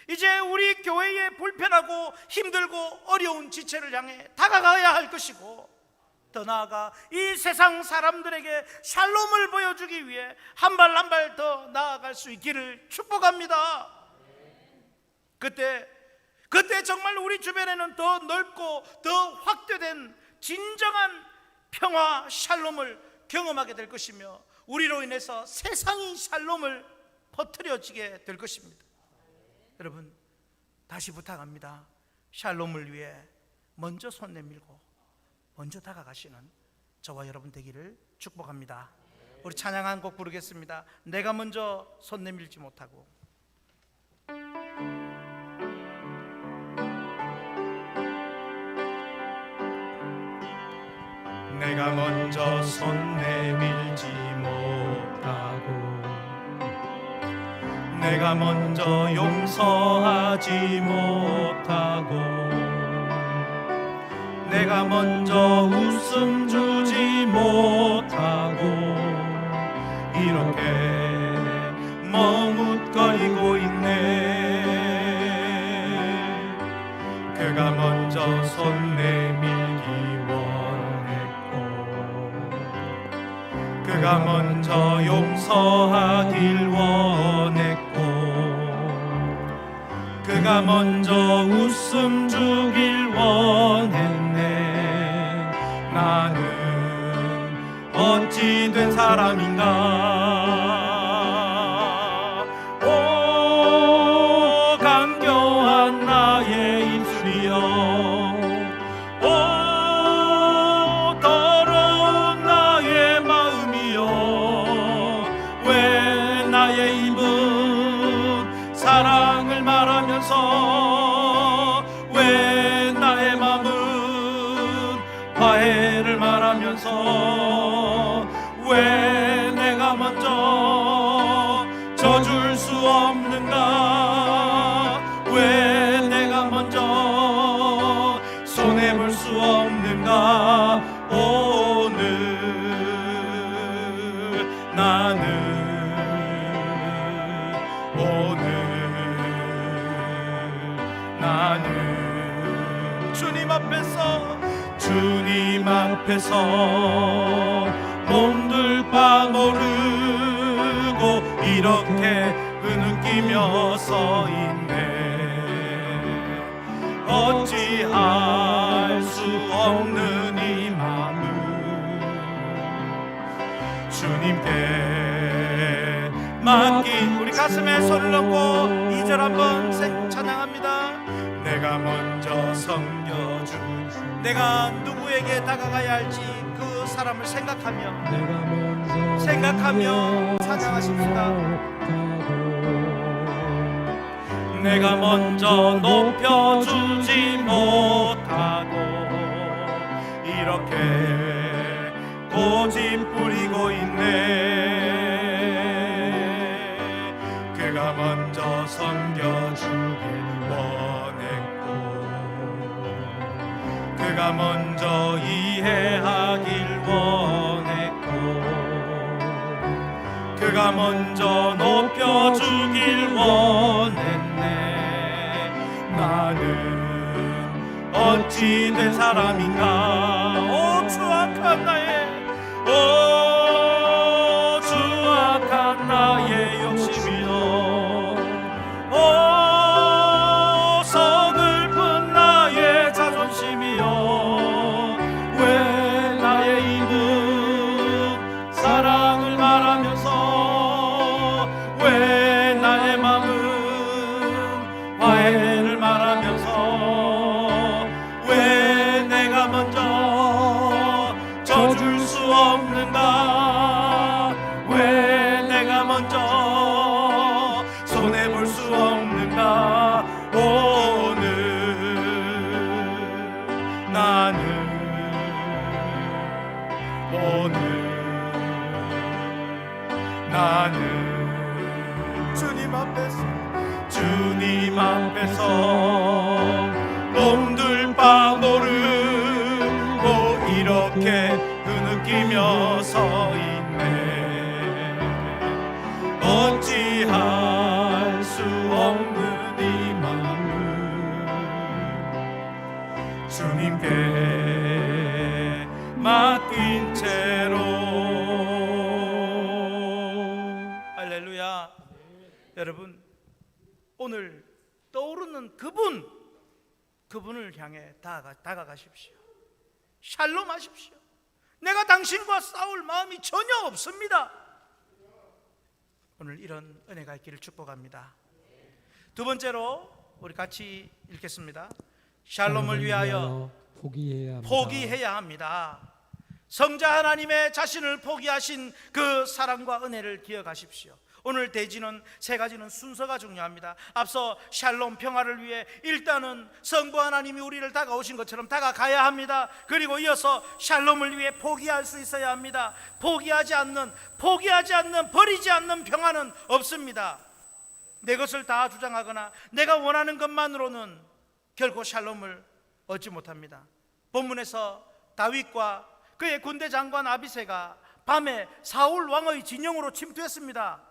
이제 우리 교회의 불편하고 힘들고 어려운 지체를 향해 다가가야 할 것이고, 더 나아가 이 세상 사람들에게 샬롬을 보여주기 위해 한 발 한 발 더 나아갈 수 있기를 축복합니다. 그때 정말 우리 주변에는 더 넓고 더 확대된 진정한 평화, 샬롬을 경험하게 될 것이며, 우리로 인해서 세상이 샬롬을 퍼뜨려지게 될 것입니다. 여러분, 다시 부탁합니다. 샬롬을 위해 먼저 손 내밀고 먼저 다가가시는 저와 여러분 되기를 축복합니다. 우리 찬양 한 곡 부르겠습니다. 내가 먼저 손 내밀지 못하고. 내가 먼저 손 내밀지 못하고, 내가 먼저 용서하지 못하고, 내가 먼저 웃음 주지 못하고, 이렇게 머뭇거리고 있네. 그가 먼저 손 내밀기 원했고, 그가 먼저 용서하길 원했고, 그가 먼저 웃음 주길 원했네. 나는 어찌 된 사람인가. 오 간교한 나의 입술이여, 오 더러운 나의 마음이여, 왜 나의 입은 사랑을 말하면서, 왜 나의 마음은 화해를 말하면서, 왜 내가 먼저 져줄 수 없는가, 왜 내가 먼저 손해볼 수 없는가. 오늘 나는 주님 앞에서 몸둘 바 모르고 이렇게 흐느끼며 서 있네. 어찌할 수 없는 이 마음을 주님께 맡긴, 우리 가슴에 손을 넣고 2절 한번 찬양합니다. 내가 먼저 섬겨준, 내가 누구에게 다가가야 할지 그 사람을 생각하며 찬양하십시다. 내가 먼저 높여주지 못하고 이렇게 고집 부리고 있네. 그가 먼저 섬겨주길 원했고, 그가 먼저 이해하길 원했고, 그가 먼저 높여주길 원했네. 나는 어찌 된 사람인가. 오 추악한 나의, 오 추악한 나의 욕심이여, 오 서글픈 나의 자존심이여, 왜 나의 입은 사랑을 말하면서, 왜 나의 마음은 화해를 말하면서, 왜 내가 먼저 져줄 수 없는가. 떨며 서 있네. 어찌할 수 없는 이 마음 주님께 맡긴 채로. 할렐루야. 여러분, 오늘 떠오르는 그분을 향해 다가가십시오. 샬롬하십시오. 내가 당신과 싸울 마음이 전혀 없습니다. 오늘 이런 은혜가 있기를 축복합니다. 두 번째로 우리 같이 읽겠습니다. 샬롬을 위하여 포기해야 합니다. 성자 하나님의 자신을 포기하신 그 사랑과 은혜를 기억하십시오. 오늘 대지는 세 가지는 순서가 중요합니다. 앞서 샬롬 평화를 위해 일단은 성부 하나님이 우리를 다가오신 것처럼 다가가야 합니다. 그리고 이어서 샬롬을 위해 포기할 수 있어야 합니다. 포기하지 않는 버리지 않는 평화는 없습니다. 내 것을 다 주장하거나 내가 원하는 것만으로는 결코 샬롬을 얻지 못합니다. 본문에서 다윗과 그의 군대 장관 아비새가 밤에 사울 왕의 진영으로 침투했습니다.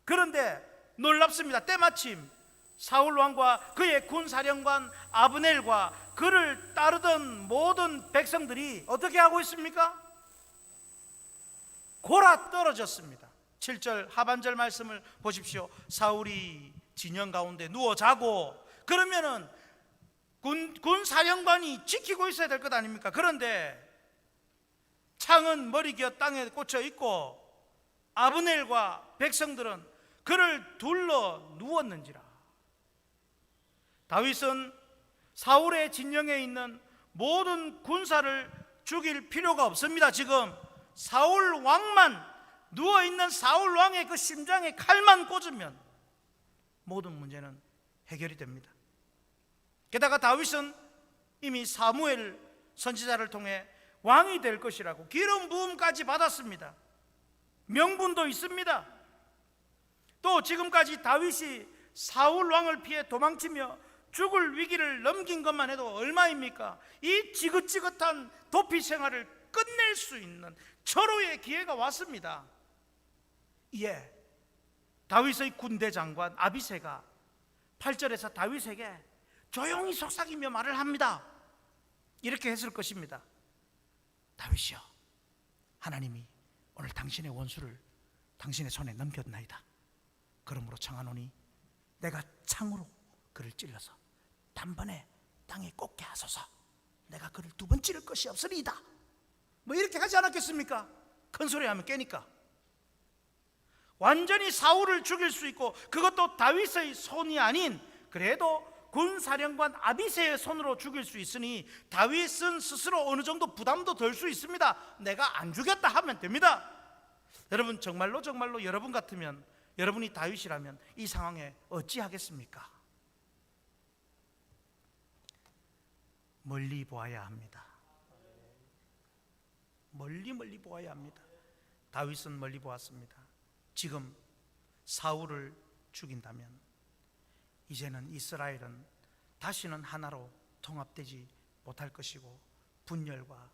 그런데 놀랍습니다. 때마침 사울 왕과 그의 군사령관 아브넬과 그를 따르던 모든 백성들이 어떻게 하고 있습니까? 골아 떨어졌습니다. 7절 하반절 말씀을 보십시오. 사울이 진영 가운데 누워 자고, 그러면은 군사령관이 지키고 있어야 될 것 아닙니까? 그런데 창은 머리기어 땅에 꽂혀 있고 아브넬과 백성들은 그를 둘러 누웠는지라. 다윗은 사울의 진영에 있는 모든 군사를 죽일 필요가 없습니다. 지금 사울 왕만 누워있는 사울 왕의 그 심장에 칼만 꽂으면 모든 문제는 해결이 됩니다. 게다가 다윗은 이미 사무엘 선지자를 통해 왕이 될 것이라고 기름 부음까지 받았습니다. 명분도 있습니다. 또 지금까지 다윗이 사울 왕을 피해 도망치며 죽을 위기를 넘긴 것만 해도 얼마입니까? 이 지긋지긋한 도피 생활을 끝낼 수 있는 절호의 기회가 왔습니다. 이에 다윗의 군대 장관 아비새가 8절에서 다윗에게 조용히 속삭이며 말을 합니다. 이렇게 했을 것입니다. 다윗이여, 하나님이 오늘 당신의 원수를 당신의 손에 넘겼나이다. 그러므로 청하노니 내가 창으로 그를 찔러서 단번에 땅에 꽂게 하소서. 내가 그를 두 번 찌를 것이 없으리이다. 뭐 이렇게 하지 않았겠습니까? 큰 소리 하면 깨니까. 완전히 사울을 죽일 수 있고, 그것도 다윗의 손이 아닌 그래도 군사령관 아비새의 손으로 죽일 수 있으니 다윗은 스스로 어느 정도 부담도 덜 수 있습니다. 내가 안 죽였다 하면 됩니다. 여러분, 정말로 여러분 같으면, 여러분이 다윗이라면 이 상황에 어찌하겠습니까? 멀리 보아야 합니다. 멀리 보아야 합니다. 다윗은 멀리 보았습니다. 지금 사울을 죽인다면 이제는 이스라엘은 다시는 하나로 통합되지 못할 것이고 분열과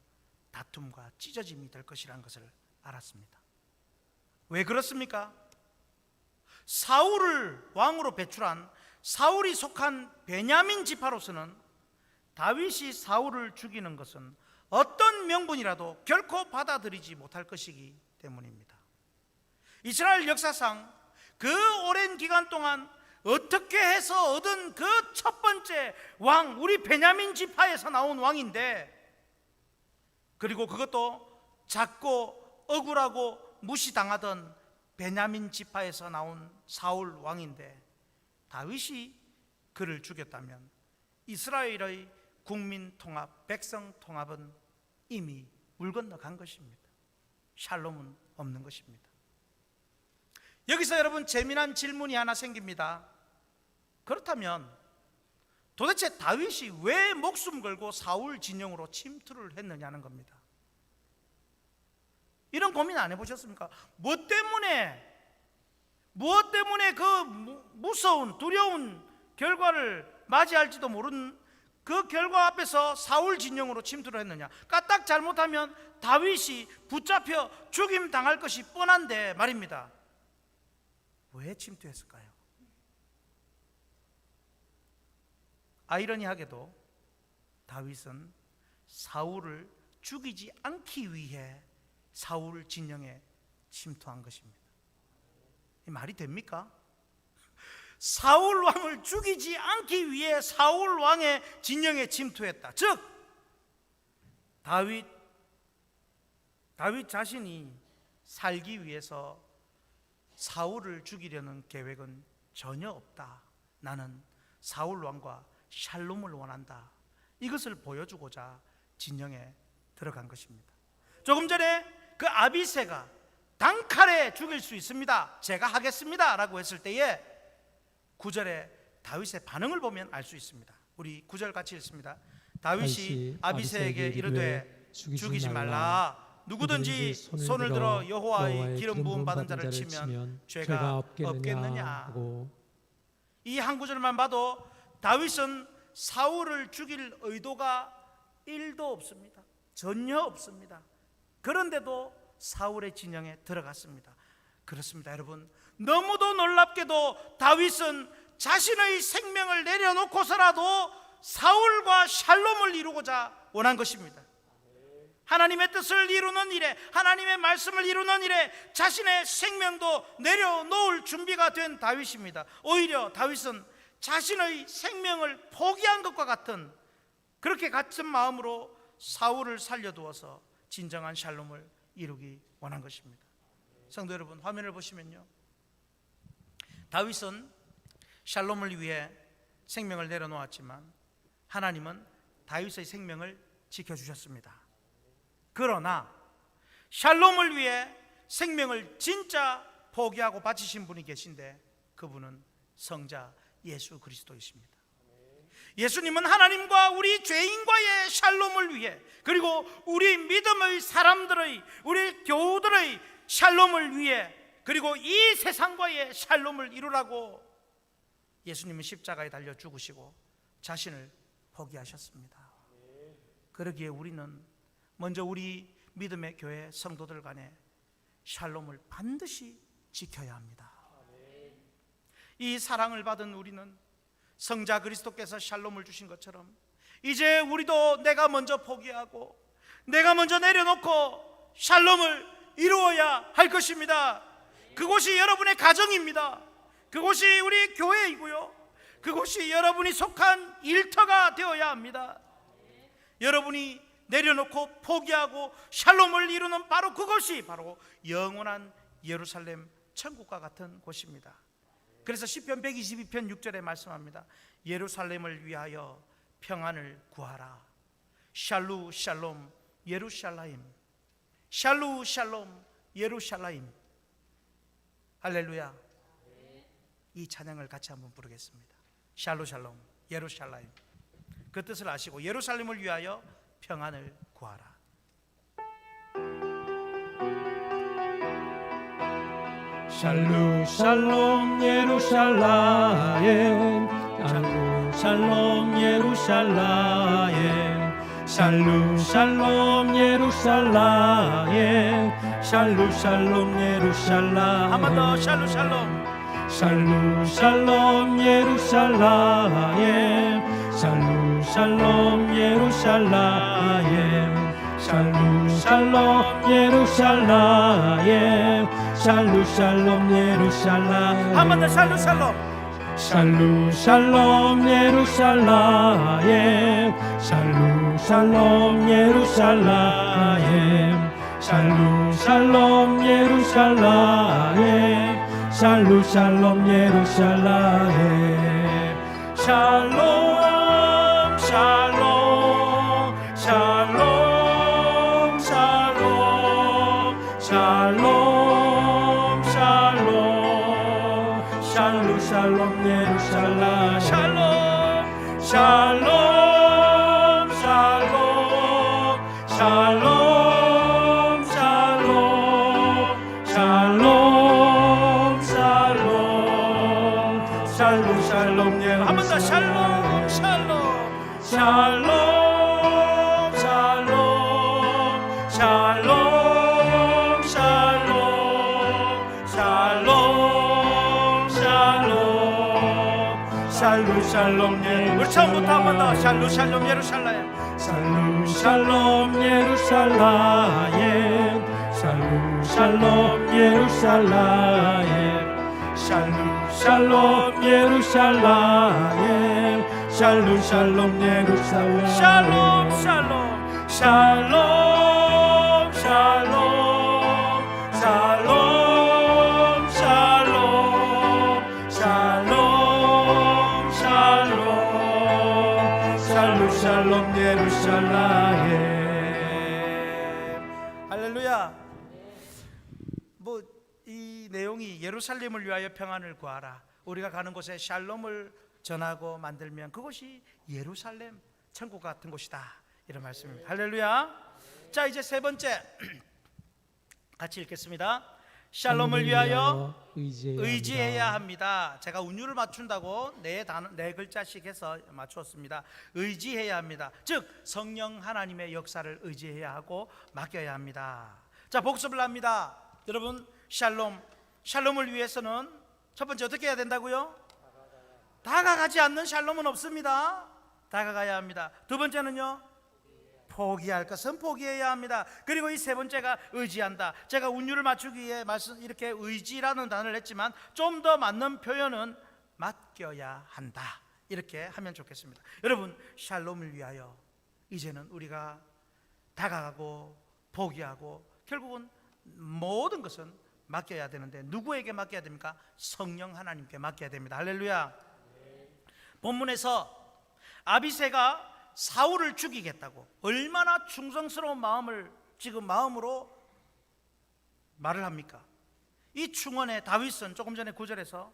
다툼과 찢어짐이 될 것이라는 것을 알았습니다. 왜 그렇습니까? 사울을 왕으로 배출한 사울이 속한 베냐민 지파로서는 다윗이 사울을 죽이는 것은 어떤 명분이라도 결코 받아들이지 못할 것이기 때문입니다. 이스라엘 역사상 그 오랜 기간 동안 어떻게 해서 얻은 그 첫 번째 왕, 우리 베냐민 지파에서 나온 왕인데, 그리고 그것도 작고 억울하고 무시당하던 베냐민 지파에서 나온 사울 왕인데, 다윗이 그를 죽였다면 이스라엘의 국민 통합, 백성 통합은 이미 물 건너간 것입니다. 샬롬은 없는 것입니다. 여기서 여러분, 재미난 질문이 하나 생깁니다. 그렇다면 도대체 다윗이 왜 목숨 걸고 사울 진영으로 침투를 했느냐는 겁니다. 이런 고민 안 해보셨습니까? 무엇 때문에 그 무서운 두려운 결과를 맞이할지도 모르는 그 결과 앞에서 사울 진영으로 침투를 했느냐? 까딱 잘못하면 다윗이 붙잡혀 죽임 당할 것이 뻔한데 말입니다. 왜 침투했을까요? 아이러니하게도 다윗은 사울을 죽이지 않기 위해 사울 진영에 침투한 것입니다. 이 말이 됩니까? 사울 왕을 죽이지 않기 위해 사울 왕의 진영에 침투했다. 즉 다윗 자신이 살기 위해서 사울을 죽이려는 계획은 전혀 없다. 나는 사울 왕과 샬롬을 원한다. 이것을 보여주고자 진영에 들어간 것입니다. 조금 전에 그 아비새가 단칼에 죽일 수 있습니다, 제가 하겠습니다 라고 했을 때에 9절에 다윗의 반응을 보면 알 수 있습니다. 우리 9절 같이 읽습니다. 다윗이 아비새에게 이르되 죽이지 말라. 누구든지 손을 들어 여호와의 기름 부음 받은 자를 치면 죄가 없겠느냐. 이 한 구절만 봐도 다윗은 사울을 죽일 의도가 1도 없습니다. 전혀 없습니다. 그런데도 사울의 진영에 들어갔습니다. 그렇습니다, 여러분. 너무도 놀랍게도 다윗은 자신의 생명을 내려놓고서라도 사울과 샬롬을 이루고자 원한 것입니다. 하나님의 뜻을 이루는 일에, 하나님의 말씀을 이루는 일에 자신의 생명도 내려놓을 준비가 된 다윗입니다. 오히려 다윗은 자신의 생명을 포기한 것과 같은, 그렇게 같은 마음으로 사울을 살려두어서 진정한 샬롬을 이루기 원한 것입니다. 성도 여러분, 화면을 보시면요, 다윗은 샬롬을 위해 생명을 내려놓았지만 하나님은 다윗의 생명을 지켜주셨습니다. 그러나 샬롬을 위해 생명을 진짜 포기하고 바치신 분이 계신데 그분은 성자 예수 그리스도이십니다. 예수님은 하나님과 우리 죄인과의 샬롬을 위해, 그리고 우리 믿음의 사람들의, 우리 교우들의 샬롬을 위해, 그리고 이 세상과의 샬롬을 이루라고 예수님은 십자가에 달려 죽으시고 자신을 포기하셨습니다. 그러기에 우리는 먼저 우리 믿음의 교회 성도들 간에 샬롬을 반드시 지켜야 합니다. 이 사랑을 받은 우리는 성자 그리스도께서 샬롬을 주신 것처럼 이제 우리도 내가 먼저 포기하고 내가 먼저 내려놓고 샬롬을 이루어야 할 것입니다. 그곳이 여러분의 가정입니다. 그곳이 우리 교회이고요, 그곳이 여러분이 속한 일터가 되어야 합니다. 여러분이 내려놓고 포기하고 샬롬을 이루는 바로 그것이 바로 영원한 예루살렘 천국과 같은 곳입니다. 그래서 시편 122편 6절에 말씀합니다. 예루살렘을 위하여 평안을 구하라. 샬루 샬롬 예루샬라임. 샬루 샬롬 예루샬라임. 할렐루야. 이 찬양을 같이 한번 부르겠습니다. 샬루 샬롬 예루샬라임. 그 뜻을 아시고 예루살렘을 위하여 평안을 구하라. 샬루 샬롬 예루샬라임. 샬루 샬롬 예루샬라임. 샬루 샬롬 예루샬라임. 샬루 샬롬 예루샬라임. 한 번 더 샬루 샬롬. 샬루 샬롬 예루샬라임. 샬루 샬롬 예루샬라임. 샬루 샬롬 예루샬라임. 샬루 샬롬 예루샬라임. 한 번 더 샬루 샬롬. 샬루 샬롬 예루샬라임. 샬루 샬롬 예루샬라임. 샬루 샬롬 예루샬라임. 샬루 샬롬 예루샬라임. 샬롬 샬롬 샬롬 샬롬 샬롬 샬롬 샬루 샬롬 예루샬라임. 샬롬 샬롬 샬롬 샬롬 샬롬 샬롬 샬롬 샬루 샬롬 예루샬라임. 한 번 더 샬롬 샬롬 예루살렘 우리 처음부터 한 번 더 샬루 샬롬 예루살렘 샬롬 샬롬 예루살렘 샬롬 샬롬 예루살렘 샬롬 샬롬 예루살렘 샬롬 샬롬 예루살렘 샬롬 샬롬 샬롬 샬롬 샬롬 샬롬 샬롬 샬롬 샬롬 예루살렘. 할렐루야. 뭐 이 내용이 예루살렘을 위하여 평안을 구하라, 우리가 가는 곳에 샬롬을 전하고 만들면 그곳이 예루살렘 천국 같은 곳이다, 이런 말씀입니다. 할렐루야. 자, 이제 세 번째 같이 읽겠습니다. 샬롬을 위하여 의지해야 합니다. 제가 운율을 맞춘다고 네 글자씩 해서 맞추었습니다. 의지해야 합니다. 즉 성령 하나님의 역사를 의지해야 하고 맡겨야 합니다. 자, 복습을 합니다. 여러분, 샬롬을 위해서는 첫 번째 어떻게 해야 된다고요? 다가가지 않는 샬롬은 없습니다. 다가가야 합니다. 두 번째는요, 포기할 것은 포기해야 합니다. 그리고 이 세 번째가 의지한다. 제가 운율을 맞추기 위해 이렇게 의지라는 단어를 했지만 좀 더 맞는 표현은 맡겨야 한다, 이렇게 하면 좋겠습니다. 여러분, 샬롬을 위하여 이제는 우리가 다가가고 포기하고 결국은 모든 것은 맡겨야 되는데 누구에게 맡겨야 됩니까? 성령 하나님께 맡겨야 됩니다. 할렐루야. 본문에서 아비새가 사울을 죽이겠다고 얼마나 충성스러운 마음으로 말을 합니까? 이 충원에 다윗은 조금 전에 9절에서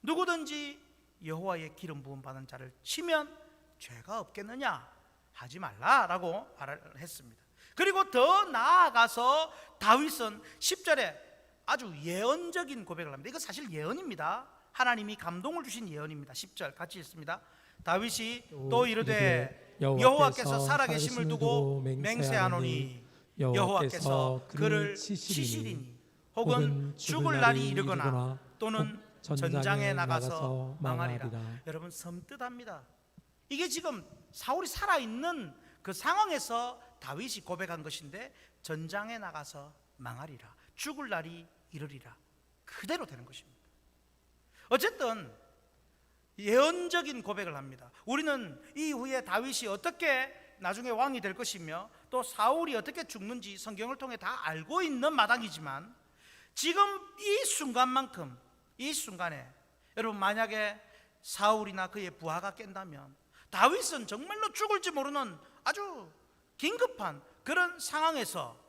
누구든지 여호와의 기름 부음 받은 자를 치면 죄가 없겠느냐, 하지 말라라고 말을 했습니다. 그리고 더 나아가서 다윗은 10절에 아주 예언적인 고백을 합니다. 이거 사실 예언입니다. 하나님이 감동을 주신 예언입니다. 10절 같이 읽습니다. 다윗이 또 이르되 여호와께서 살아계심을 두고 맹세하노니 여호와께서 그를 치시리니 혹은 죽을 날이 이르거나 또는 전장에 나가서 망하리라. 여러분, 섬뜩합니다. 이게 지금 사울이 살아있는 그 상황에서 다윗이 고백한 것인데, 전장에 나가서 망하리라, 죽을 날이 이르리라, 그대로 되는 것입니다. 어쨌든 예언적인 고백을 합니다. 우리는 이후에 다윗이 어떻게 나중에 왕이 될 것이며 또 사울이 어떻게 죽는지 성경을 통해 다 알고 있는 마당이지만, 지금 이 순간만큼, 이 순간에 여러분, 만약에 사울이나 그의 부하가 깬다면 다윗은 정말로 죽을지 모르는 아주 긴급한 그런 상황에서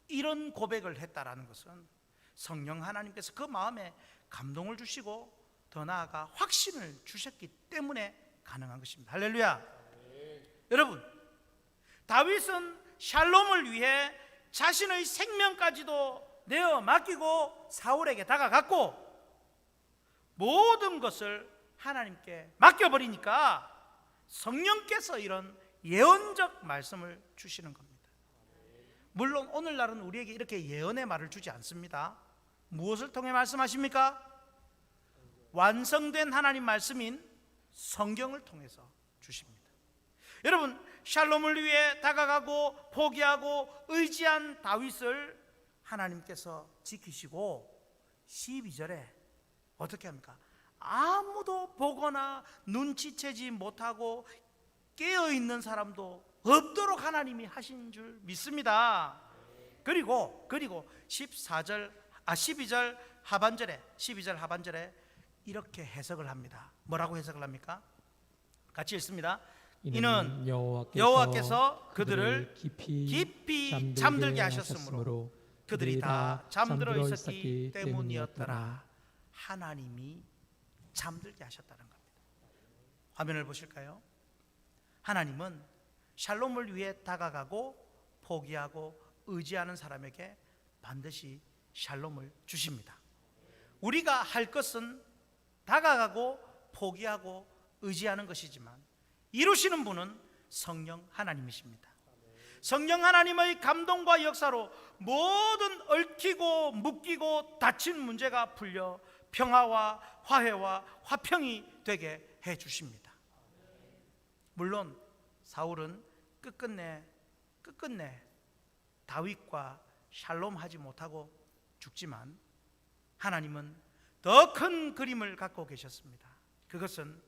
이런 고백을 했다라는 것은 성령 하나님께서 그 마음에 감동을 주시고 더 나아가 확신을 주셨기 때문에 가능한 것입니다. 할렐루야. 여러분, 다윗은 샬롬을 위해 자신의 생명까지도 내어 맡기고 사울에게 다가갔고 모든 것을 하나님께 맡겨버리니까 성령께서 이런 예언적 말씀을 주시는 겁니다. 물론 오늘날은 우리에게 이렇게 예언의 말을 주지 않습니다. 무엇을 통해 말씀하십니까? 완성된 하나님 말씀인 성경을 통해서 주십니다. 여러분, 샬롬을 위해 다가가고 포기하고 의지한 다윗을 하나님께서 지키시고 12절에 어떻게 합니까? 아무도 보거나 눈치채지 못하고 깨어있는 사람도 없도록 하나님이 하신 줄 믿습니다. 그리고 12절 하반절에 이렇게 해석을 합니다. 뭐라고 해석을 합니까? 같이 읽습니다. 이는 여호와께서 그들을 깊이 잠들게 하셨으므로 그들이 다 잠들어 있었기 때문이었더라. 하나님이 잠들게 하셨다는 겁니다. 화면을 보실까요? 하나님은 샬롬을 위해 다가가고 포기하고 의지하는 사람에게 반드시 샬롬을 주십니다. 우리가 할 것은 다가가고 포기하고 의지하는 것이지만 이루시는 분은 성령 하나님이십니다. 성령 하나님의 감동과 역사로 모든 얽히고 묶이고 닫힌 문제가 풀려 평화와 화해와 화평이 되게 해 주십니다. 물론 사울은 끝끝내 다윗과 샬롬하지 못하고 죽지만 하나님은 더 큰 그림을 갖고 계셨습니다. 그것은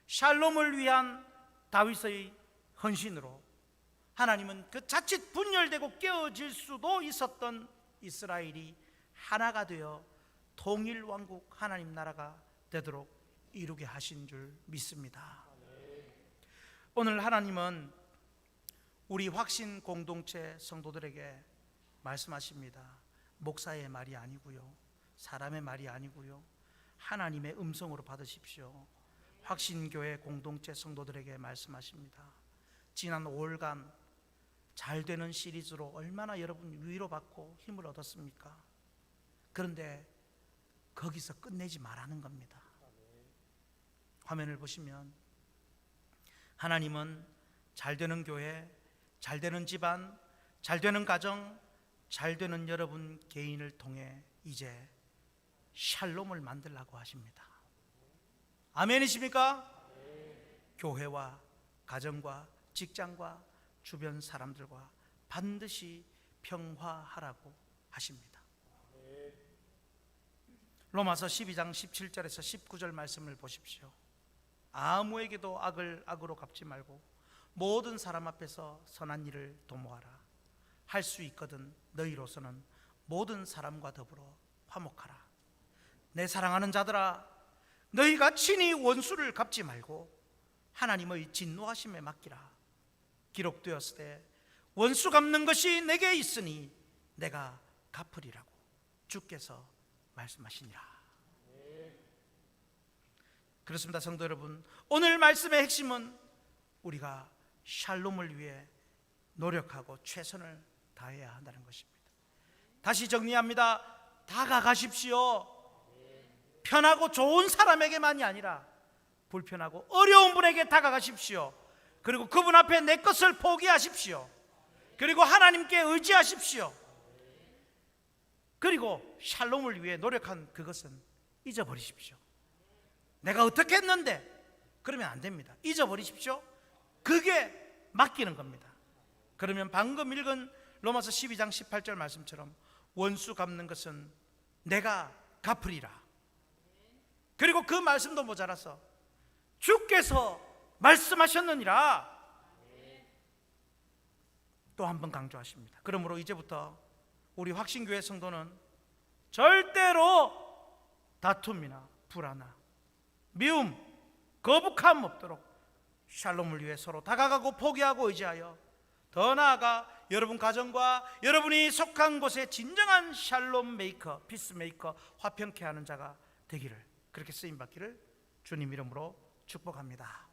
샬롬을 위한 다윗의 헌신으로 하나님은 그 자칫 분열되고 깨어질 수도 있었던 이스라엘이 하나가 되어 통일 왕국 하나님 나라가 되도록 이루게 하신 줄 믿습니다. 오늘 하나님은 우리 확신 공동체 성도들에게 말씀하십니다. 목사의 말이 아니고요, 사람의 말이 아니고요, 하나님의 음성으로 받으십시오. 확신교회 공동체 성도들에게 말씀하십니다. 지난 5월간 잘 되는 시리즈로 얼마나 여러분 위로받고 힘을 얻었습니까? 그런데 거기서 끝내지 말라는 겁니다. 화면을 보시면 하나님은 잘 되는 교회, 잘 되는 집안, 잘 되는 가정, 잘 되는 여러분 개인을 통해 이제 샬롬을 만들라고 하십니다. 아멘이십니까? 교회와 가정과 직장과 주변 사람들과 반드시 평화하라고 하십니다. 로마서 12장 17절에서 19절 말씀을 보십시오. 아무에게도 악을 악으로 갚지 말고 모든 사람 앞에서 선한 일을 도모하라. 할 수 있거든 너희로서는 모든 사람과 더불어 화목하라. 내 사랑하는 자들아, 너희가 친히 원수를 갚지 말고 하나님의 진노하심에 맡기라. 기록되었을 때 원수 갚는 것이 내게 있으니 내가 갚으리라고 주께서 말씀하시니라. 그렇습니다. 성도 여러분, 오늘 말씀의 핵심은 우리가 샬롬을 위해 노력하고 최선을 다해야 한다는 것입니다. 다시 정리합니다. 다가가십시오. 편하고 좋은 사람에게만이 아니라 불편하고 어려운 분에게 다가가십시오. 그리고 그분 앞에 내 것을 포기하십시오. 그리고 하나님께 의지하십시오. 그리고 샬롬을 위해 노력한 그것은 잊어버리십시오. 내가 어떻게 했는데, 그러면 안 됩니다. 잊어버리십시오. 그게 맡기는 겁니다. 그러면 방금 읽은 로마서 12장 18절 말씀처럼 원수 갚는 것은 내가 갚으리라. 그리고 그 말씀도 모자라서 주께서 말씀하셨느니라 또 한 번 강조하십니다. 그러므로 이제부터 우리 확신교회 성도는 절대로 다툼이나 불화나 미움, 거북함 없도록 샬롬을 위해 서로 다가가고 포기하고 의지하여 더 나아가 여러분 가정과 여러분이 속한 곳에 진정한 샬롬 메이커, 피스 메이커, 화평케 하는 자가 되기를, 그렇게 쓰임받기를 주님 이름으로 축복합니다.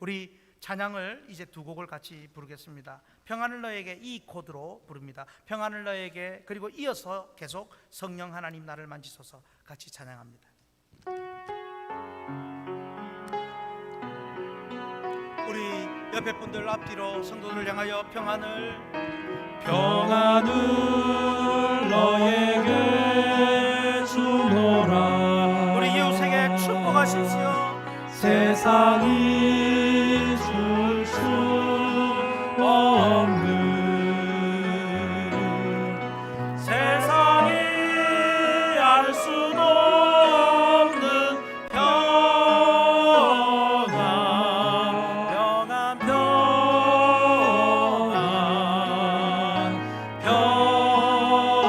우리 찬양을 이제 두 곡을 같이 부르겠습니다. 평안을 너에게, 이 코드로 부릅니다. 평안을 너에게, 그리고 이어서 계속 성령 하나님 나를 만지소서 같이 찬양합니다. 우리 옆에 분들 앞뒤로 성도들 향하여 평안을 너에게 주노라. 우리 이웃에게 축복하십시오. 세상이 줄 수 없는, 세상이 알 수도 없는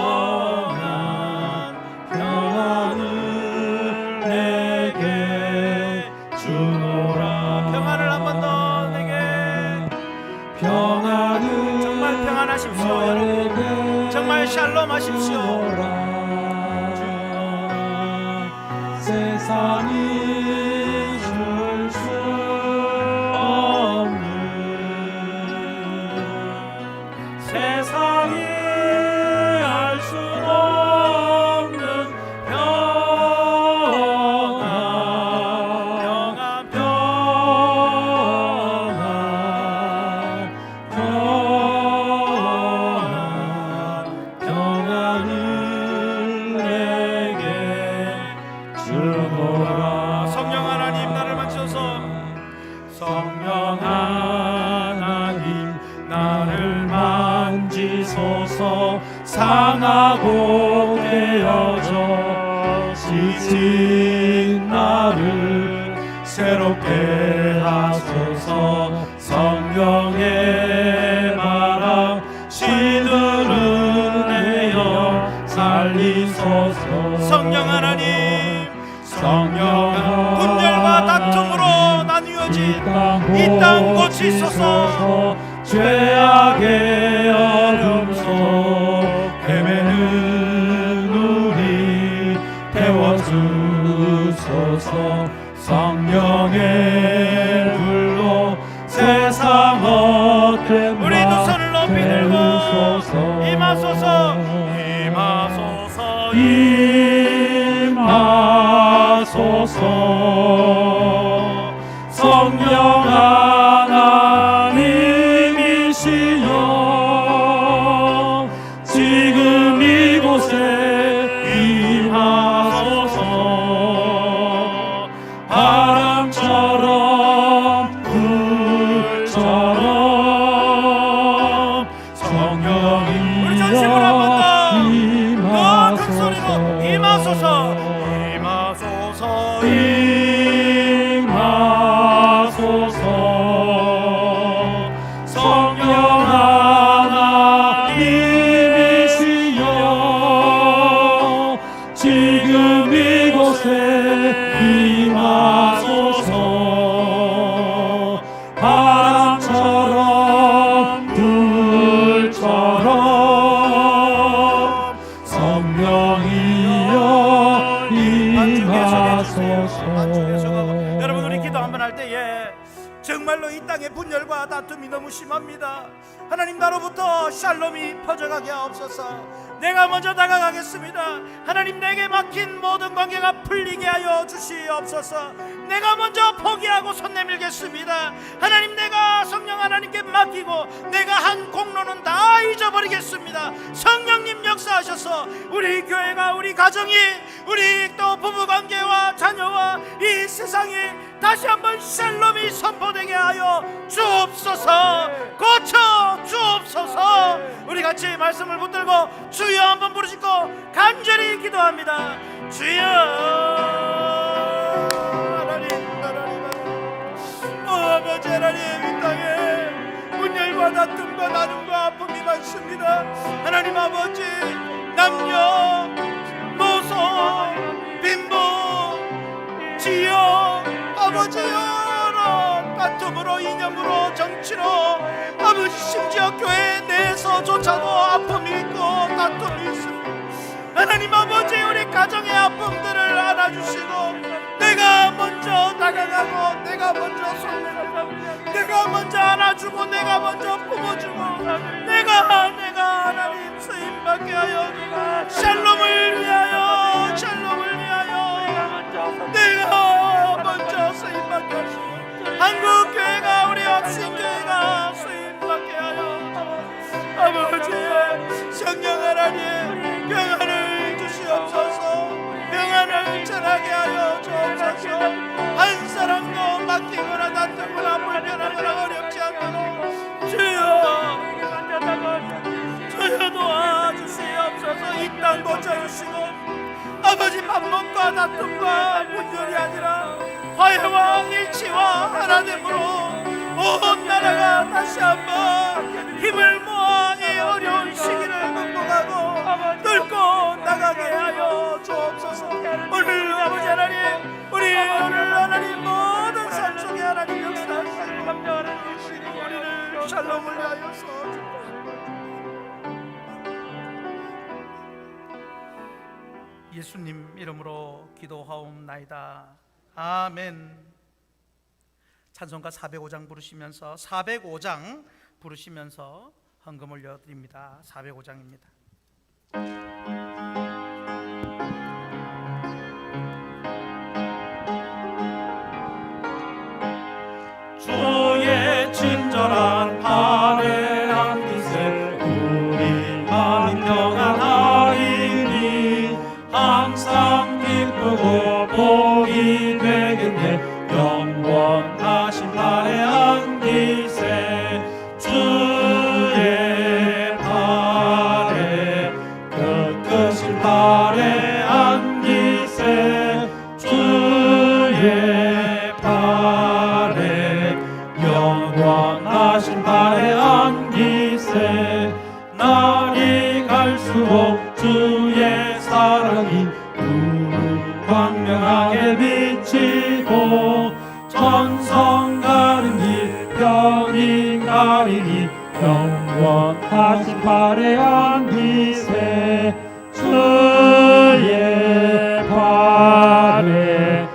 평안, 평안을 내게 주노라. 평안을 한 번 더 내게. 평안을 정말 평안하십시오. 여러분 정말 샬롬 하십시오. 세상이 줄 수 없는, 세상이 알 수 없는 평안, 평안을 내게 주노라. 하소서. 상하고 깨어져 지친 나를 새롭게 하소서. 성령의 바람 시들은 내어 살리소서. 성령 하나님, 성령 분열과 다툼으로 나뉘어진 이 땅 고치소서. 죄악의 어둠 속 헤매는 우리 태워주소서. 성령의 불로 세상 헛된 우리 두 손을 높이 들고 임하소서. 임하소서. 성령 하나님이시여 지금 이곳에 임하소서. 바람처럼 불처럼 성령이여 우리 전심으로 한 번 더 큰 소리로 임하소서. 임하소서. 성령 하나님이시여 지금 이곳에 임하소서. 바람처럼 불처럼 성령이여 임하소서. 여러분, 우리 기도 한번 할 때에 정말로 이 땅의 분열과 다툼이 너무 심합니다. 하나님, 나로부터 샬롬이 퍼져가게 하옵소서. 내가 먼저 다가가겠습니다. 하나님, 내게 막힌 모든 관계가 풀리게 하여 주시옵소서. 내가 먼저 포기하고 손 내밀겠습니다. 하나님, 내가 성령 하나님께 맡기고 내가 한 공로는 다 잊어버리겠습니다. 성령님 역사하셔서 우리 교회가, 우리 가정이, 우리 또 부부관계와 자녀와 이 세상이 다시 한번 샬롬이 선포되게 하여 주옵소서. 고쳐 주옵소서. 우리 같이 말씀을 붙들고 주여 한번 부르시고 간절히 기도합니다. 주여. 하나님, 아버지 하나님, 이 땅에 분열과 다툼과 나눔과 아픔이 많습니다. 하나님 아버지, 남녀 노소 빈부 지역 아버지 여러 다툼으로, 이념으로, 정치로, 아버지 심지어 교회 내에서조차도 아픔이 있고 다툼이 있습니다. 하나님 아버지, 우리 가정의 아픔들을 안아주시고 내가 먼저 다가가고 내가 먼저 손내고 내가 먼저 안아주고 내가 먼저 품어주고 내가 하나님 쓰임받게 하여 샬롬을 위하여 내가 먼저 쓰임받게 하시고 한국교회가, 우리 합신교회가 쓰임받게 하여 아버지 성령 하나님 평안을 주시옵소서. 평안을 전하게 하여 주옵소서. 한 사람도 막히거나 다투거나 불편하거나 어렵지 않도록 주여 도와주시옵소서. 이 땅 고쳐주시고 아버지, 반목과 다툼과 분열이 아니라 화해와 일치와 하나됨으로 온 나라가 다시 한번 힘을 모아 이 어려운 시기를 극복하고 뚫고 나가게 하여 주옵소서. 오늘 아버지 하나님, 우리 오늘 하나님 모든 삶 속에 하나님 역사하시고 우리를 샬롬을 위하여서 예수님 이름으로 기도하옵나이다. 아멘. 찬송가 405장 부르시면서 405장 부르시면서 헌금 올려드립니다. 405장입니다. 주의 친절한 팔에 안기세 우리 마음 평안하리니 항상 기쁘고 복이 되겠네. 영원하신 팔에 안기세 주의 팔에 발에 안기세 날이 갈수록 주의 사랑이 눈을 광명하게 비치고 천성 가리니 병인 가리니 영원하신 발에 안기세 주의 발에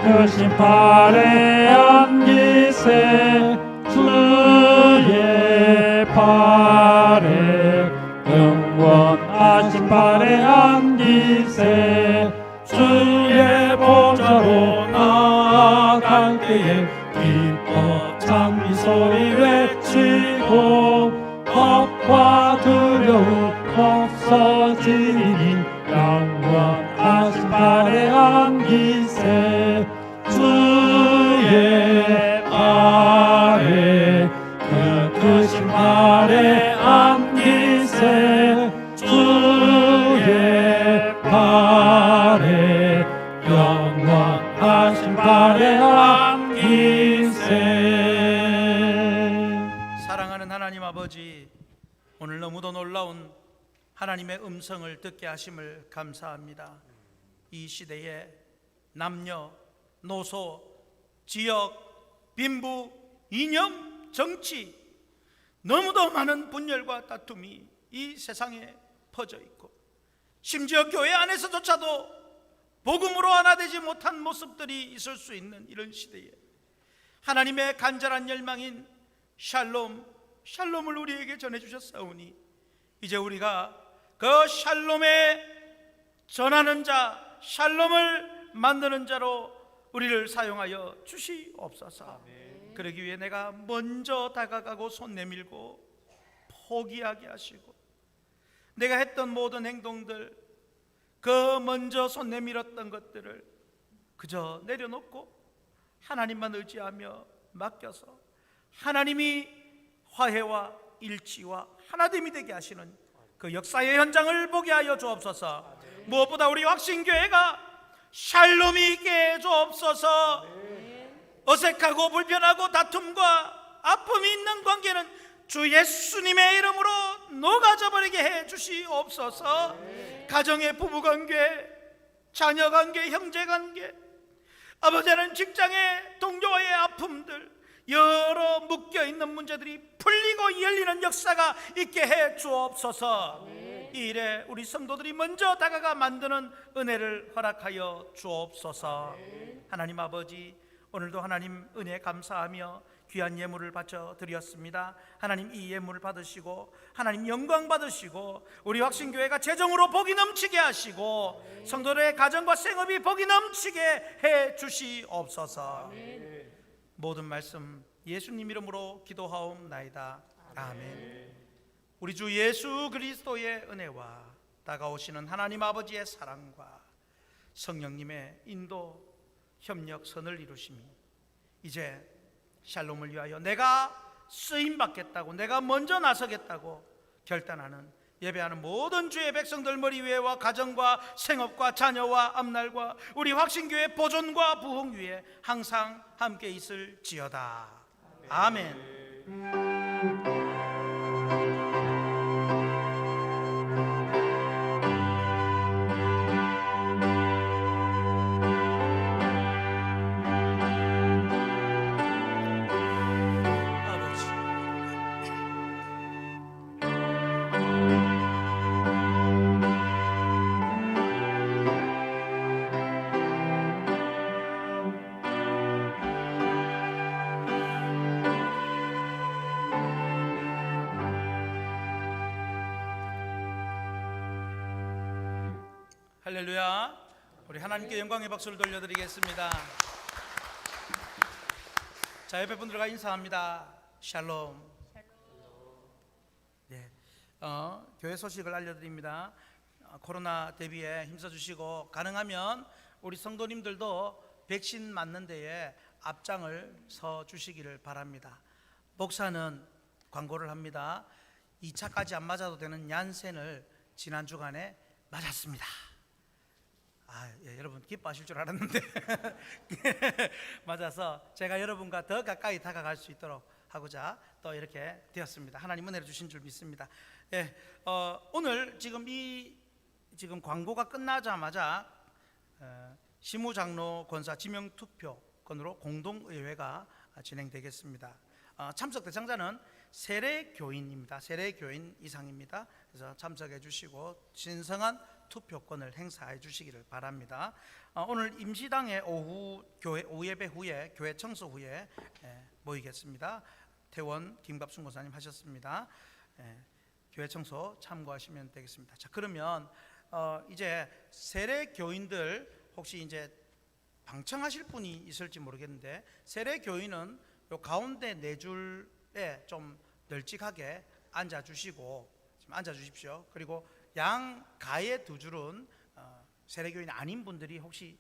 크신 발에 안기세 주의 발에 영원하신 발에 안기세 주의 보좌로 나아갈 때에 기뻐 찬미 소리 외치고 겁과 두려움 없어지니 영원하신 발에 안기세 주의 발에 크신 발에 안기세 주의 발에 영원하신 발에 안기세. 사랑하는 하나님 아버지, 오늘 너무도 놀라운 하나님의 음성을 듣게 하심을 감사합니다. 이 시대에 남녀, 노소, 지역, 빈부, 이념, 정치, 너무도 많은 분열과 다툼이 이 세상에 퍼져 있고, 심지어 교회 안에서조차도 복음으로 하나 되지 못한 모습들이 있을 수 있는 이런 시대에 하나님의 간절한 열망인 샬롬을 우리에게 전해주셨사오니 이제 우리가 그 샬롬에 전하는 자, 샬롬을 만드는 자로 우리를 사용하여 주시옵소서. 그러기 위해 내가 먼저 다가가고 손 내밀고 포기하게 하시고, 내가 했던 모든 행동들, 그 먼저 손 내밀었던 것들을 그저 내려놓고 하나님만 의지하며 맡겨서 하나님이 화해와 일치와 하나됨이 되게 하시는 그 역사의 현장을 보게 하여 주옵소서. 무엇보다 우리 확신교회가 샬롬이 있게 해 주옵소서. 어색하고 불편하고 다툼과 아픔이 있는 관계는 주 예수님의 이름으로 녹아져 버리게 해 주시옵소서. 가정의 부부관계, 자녀관계, 형제관계, 아버지는 직장의 동료와의 아픔들, 여러 묶여있는 문제들이 풀리고 열리는 역사가 있게 해 주옵소서. 이 일에 우리 성도들이 먼저 다가가 만드는 은혜를 허락하여 주옵소서. 하나님 아버지, 오늘도 하나님 은혜 감사하며 귀한 예물을 바쳐 드렸습니다. 하나님 이 예물을 받으시고 하나님 영광 받으시고 우리 확신교회가 재정으로 복이 넘치게 하시고 성도들의 가정과 생업이 복이 넘치게 해 주시옵소서. 모든 말씀 예수님 이름으로 기도하옵나이다. 아멘. 우리 주 예수 그리스도의 은혜와 다가오시는 하나님 아버지의 사랑과 성령님의 인도 협력 선을 이루심이 이제 샬롬을 위하여 내가 쓰임 받겠다고, 내가 먼저 나서겠다고 결단하는 예배하는 모든 주의 백성들 머리 위에와 가정과 생업과 자녀와 앞날과 우리 확신교회 보존과 부흥 위에 항상 함께 있을지어다. 아멘. 할렐루야. 우리 하나님께 영광의 박수를 돌려드리겠습니다. 자, 옆에 분들과 인사합니다. 샬롬. 네, 교회 소식을 알려드립니다. 코로나 대비에 힘써주시고 가능하면 우리 성도님들도 백신 맞는 데에 앞장을 서 주시기를 바랍니다. 목사는 광고를 합니다. 2차까지 안 맞아도 되는 얀센을 지난 주간에 맞았습니다. 예, 여러분 기뻐하실 줄 알았는데 맞아서 제가 여러분과 더 가까이 다가갈 수 있도록 하고자 또 이렇게 되었습니다. 하나님 은혜를 주신 줄 믿습니다. 예, 오늘 지금 광고가 끝나자마자 시무장로 권사 지명 투표권으로 공동의회가 진행되겠습니다. 참석 대상자는 세례교인입니다. 세례교인 이상입니다. 그래서 참석해 주시고 신성한 투표권을 행사해 주시기를 바랍니다. 오늘 임시당에 오후 예배 후에 교회 청소 후에 모이겠습니다. 태원 김갑순 권사님 하셨습니다. 교회 청소 참고하시면 되겠습니다. 자, 그러면 이제 세례 교인들 혹시 이제 방청하실 분이 있을지 모르겠는데, 세례 교인은 요 가운데 네 줄에 좀 널찍하게 앉아 주시고, 지금 앉아 주십시오. 그리고 양 가의 두 줄은 세례 교인 아닌 분들이 혹시